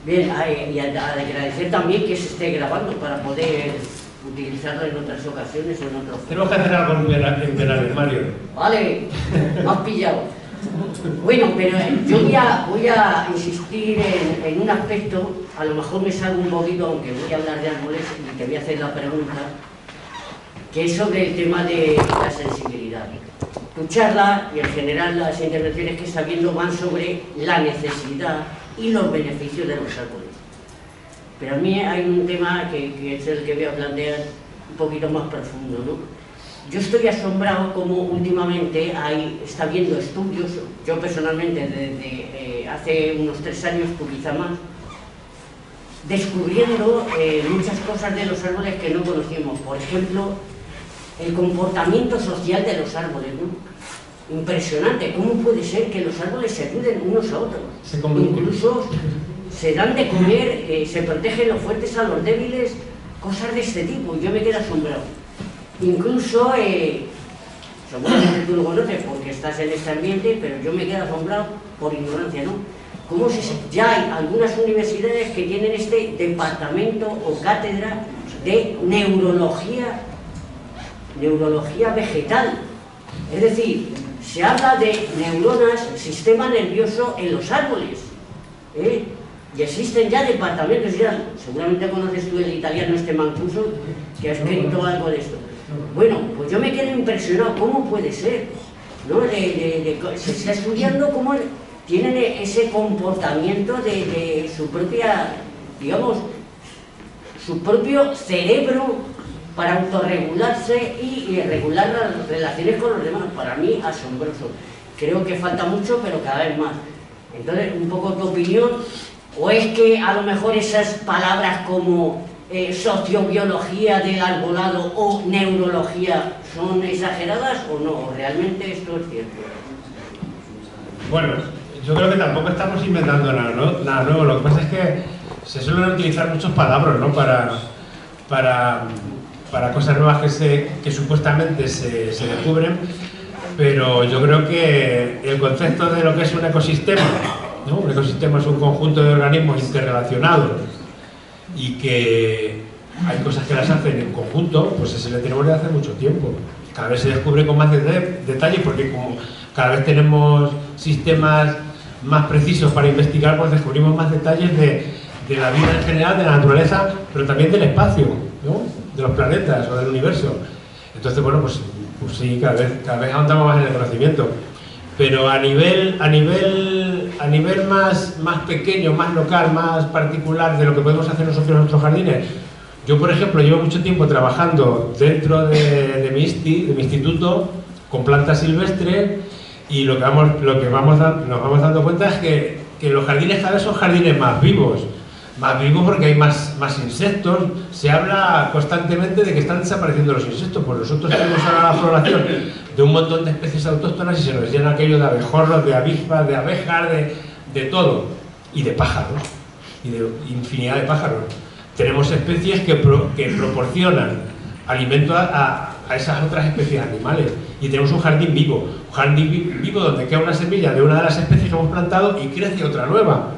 Bien, y agradecer también que se esté grabando para poder utilizarlo en otras ocasiones o en otros... Tenemos que hacer algo en verano, Mario. Vale, me has pillado. Bueno, pero yo voy a insistir en un aspecto, a lo mejor me salgo un poquito, aunque voy a hablar de árboles y te voy a hacer la pregunta, que es sobre el tema de la sensibilidad. Tu charla y en general las intervenciones que está viendo van sobre la necesidad y los beneficios de los árboles. Pero a mí hay un tema que es el que voy a plantear un poquito más profundo, ¿no? Yo estoy asombrado como últimamente está habiendo estudios, yo personalmente desde hace unos 3 años, tú quizá más, descubriendo muchas cosas de los árboles que no conocíamos. Por ejemplo, el comportamiento social de los árboles, ¿no? Impresionante, ¿cómo puede ser que los árboles se ayuden unos a otros? Incluso se dan de comer, se protegen los fuertes a los débiles, cosas de este tipo. Yo me quedo asombrado. Incluso, seguramente tú lo conoces porque estás en este ambiente, pero yo me quedo asombrado por ignorancia, ¿no? Cómo ya hay algunas universidades que tienen este departamento o cátedra de neurología vegetal. Es decir, se habla de neuronas, sistema nervioso en los árboles, y existen ya departamentos, ya, seguramente conoces tú el italiano este Mancuso, que ha escrito algo de esto. Bueno, pues yo me quedo impresionado, ¿cómo puede ser? ¿No? Se está estudiando cómo tienen ese comportamiento de su propia, digamos, su propio cerebro para autorregularse y regular las relaciones con los demás. Para mí, asombroso. Creo que falta mucho, pero cada vez más. Entonces, un poco tu opinión, o es que a lo mejor esas palabras como sociobiología del arbolado o neurología son exageradas o no, o realmente esto es cierto. Bueno, yo creo que tampoco estamos inventando nada nuevo. Lo que pasa es que se suelen utilizar muchos palabras, ¿no? para cosas nuevas que supuestamente se descubren, pero yo creo que el concepto de lo que es un ecosistema, ¿no? Un ecosistema es un conjunto de organismos interrelacionados y que hay cosas que las hacen en conjunto, pues ese le tenemos desde hace mucho tiempo. Cada vez se descubre con más detalle porque como cada vez tenemos sistemas más precisos para investigar, pues descubrimos más detalles de la vida en general, de la naturaleza, pero también del espacio, ¿no? De los planetas o del universo. Entonces, bueno, pues sí, cada vez ahondamos más en el conocimiento. Pero a nivel más pequeño, más local, más particular de lo que podemos hacer nosotros en nuestros jardines, yo, por ejemplo, llevo mucho tiempo trabajando dentro de mi instituto con plantas silvestres y lo que nos vamos dando cuenta es que los jardines cada vez son jardines más vivos porque hay más insectos. Se habla constantemente de que están desapareciendo los insectos, pues nosotros tenemos ahora la floración de un montón de especies autóctonas y se nos llena aquello de abejorros, de avispas, de abejas, de todo, y de pájaros, y de infinidad de pájaros. Tenemos especies que proporcionan alimento a esas otras especies animales, y tenemos un jardín vivo donde queda una semilla de una de las especies que hemos plantado y crece otra nueva,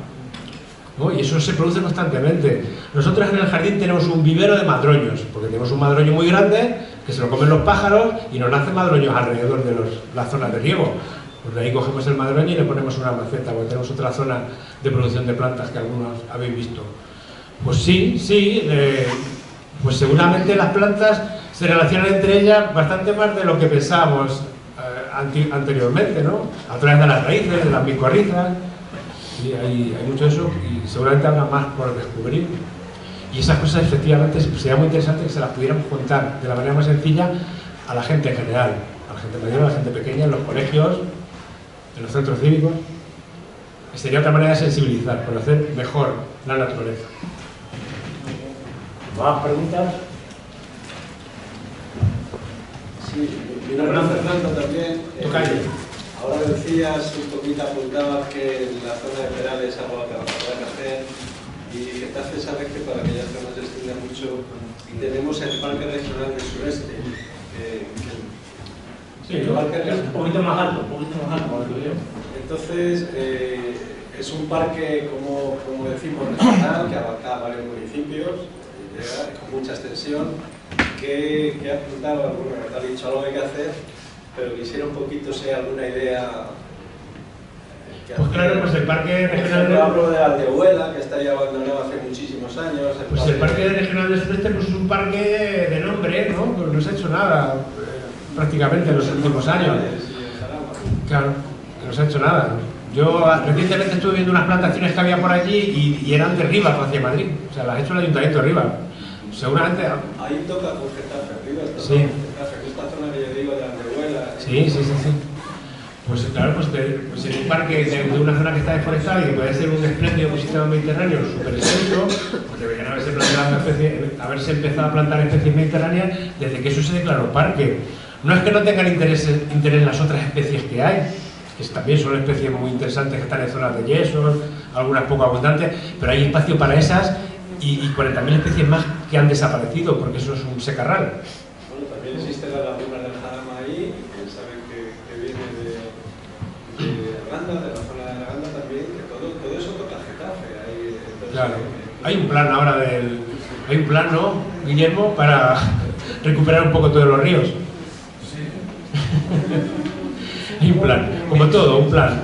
¿no? Y eso se produce constantemente. Nosotros en el jardín tenemos un vivero de madroños, porque tenemos un madroño muy grande que se lo comen los pájaros y nos nacen madroños alrededor de las zonas de riego. Pues de ahí cogemos el madroño y le ponemos una maceta, porque tenemos otra zona de producción de plantas que algunos habéis visto. Pues sí, pues seguramente las plantas se relacionan entre ellas bastante más de lo que pensábamos anteriormente, ¿no? A través de las raíces, de las micorrizas. Sí, hay mucho de eso y seguramente habrá más por descubrir. Y esas cosas efectivamente sería muy interesante que se las pudiéramos contar de la manera más sencilla a la gente en general, a la gente mayor, a la gente pequeña, en los colegios, en los centros cívicos. Sería otra manera de sensibilizar, conocer mejor la naturaleza. ¿Más preguntas? Sí, mi nombre es Fernando también. Ahora decías, un poquito apuntabas que en la zona de Perales es algo que habrá que hacer y que te hace saber que para aquellas zonas se extiende mucho. Y tenemos el Parque Regional del Sureste. Un poquito más alto, Entonces, es un parque, como decimos, regional, que abarca varios municipios, con mucha extensión, que ha apuntado, bueno, te ha dicho algo que hay que hacer, pero quisiera un poquito, si hay alguna idea. Pues claro, pues el Parque Regional de... hablo de Aldehuela, que está ya abandonado hace muchísimos años. Pues el Parque Regional del Sureste pues es un parque de nombre, ¿no? Pues no se ha hecho nada prácticamente en los últimos años. Claro, que no se ha hecho nada. Yo recientemente estuve viendo unas plantaciones que había por allí y eran de Rivas hacia Madrid. O sea, las ha hecho el Ayuntamiento de Rivas. Seguramente... Ahí toca con Getafe, Rivas, sí. Getafe, que esta zona que yo digo de Aldehuela. Sí. Pues claro, pues en un parque de una zona que está deforestada y que puede ser un espléndido ecosistema mediterráneo súper extenso, pues deberían haberse empezado a plantar especies mediterráneas desde que eso se declaró parque. No es que no tengan interés en las otras especies que hay, que también son especies muy interesantes que están en zonas de yesos, algunas poco abundantes, pero hay espacio para esas y 40.000 especies más que han desaparecido, porque eso es un secarral. Bueno, también existe la laguna del Jarama ahí, que saben que viene de Arganda, de la zona de Arganda también, que todo eso toca Getafe. Entonces, claro, hay un plan ahora hay un plan, ¿no, Guillermo, para recuperar un poco todos los ríos? Hay un plan, como todo, un plan.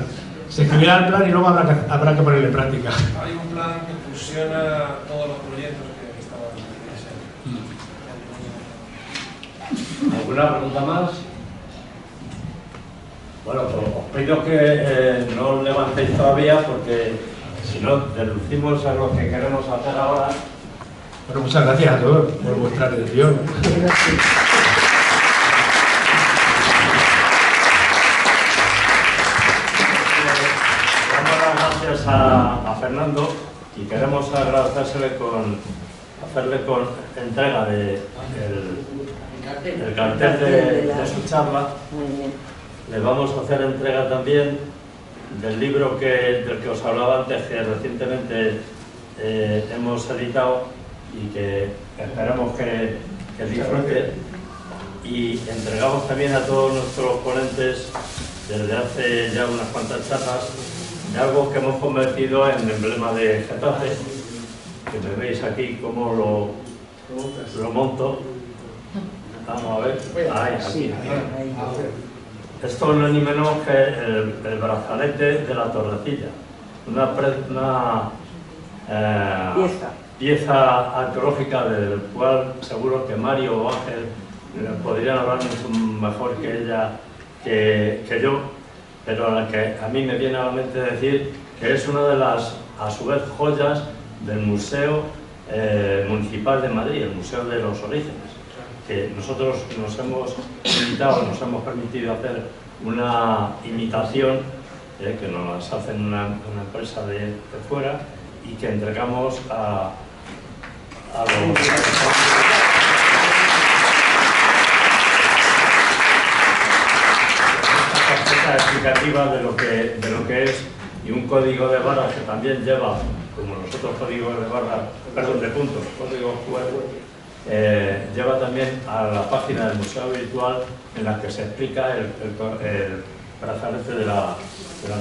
Se escribirá el plan y luego habrá que ponerlo en práctica. Hay un plan que fusiona todos los proyectos que estaban diseñando. ¿Alguna pregunta más? Bueno, pues os pido que no os levantéis todavía porque si no deducimos a lo que queremos hacer ahora. Bueno, muchas gracias a todos por vuestra atención. Gracias a Fernando y queremos agradecérsele hacerle con entrega del cartel de su charla. Le vamos a hacer entrega también del libro del que os hablaba antes, que recientemente hemos editado y que esperamos que disfrute. Y entregamos también a todos nuestros ponentes desde hace ya unas cuantas charlas de algo que hemos convertido en emblema de Getafe, que me veis aquí cómo lo monto. Vamos a ver. Ahí, aquí. Esto no es ni menos que el brazalete de la Torrecilla, una pieza arqueológica del cual seguro que Mario o Ángel podrían hablar mucho mejor que ella, que yo, pero a la que a mí me viene a la mente decir que es una de las, a su vez, joyas del Museo Municipal de Madrid, el Museo de los Orígenes, que nosotros nos hemos invitado, nos hemos permitido hacer una imitación que nos hacen una empresa de fuera y que entregamos a los... explicativa de lo que es, y un código de barras que también lleva, como los otros códigos de barras, perdón, de puntos, código QR, lleva también a la página del Museo Virtual en la que se explica el brazalete de la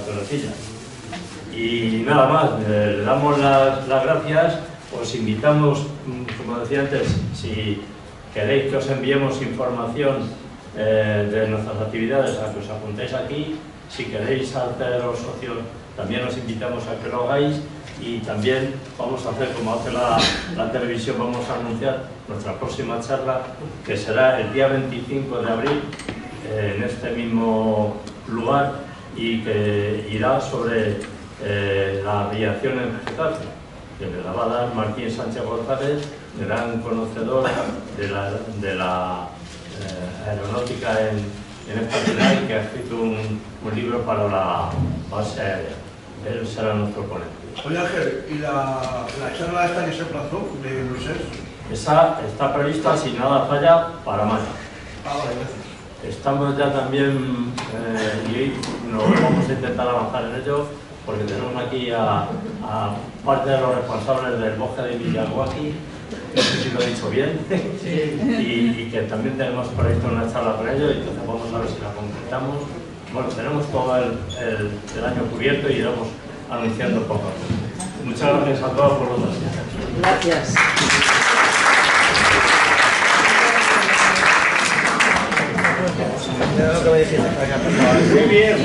Torrecilla. Y nada más, le damos las gracias, os invitamos, como decía antes, si queréis que os enviemos información de nuestras actividades, a que os apuntéis aquí. Si queréis haceros socios, también os invitamos a que lo hagáis, y también vamos a hacer, como hace la televisión, vamos a anunciar nuestra próxima charla, que será el día 25 de abril en este mismo lugar, y que irá sobre la aviación en Getafe, que me la va a dar Martín Sánchez González, gran conocedor de la aeronáutica en español, que ha escrito un libro para la base aérea. Él será nuestro ponente. Oye Ángel, ¿y la charla esta que se aplazó de Bruselas? Esa está prevista, si nada falla, para mayo. Vale, estamos ya también, y nos vamos a intentar avanzar en ello, porque tenemos aquí a parte de los responsables del bosque de Villaguaki, no sé si lo he dicho bien, y que también tenemos previsto una charla con ellos, y entonces vamos a ver si la concretamos. Bueno, tenemos todo el año cubierto y iremos anunciando poco a poco. Muchas gracias a todos por los Gracias. Muy bien.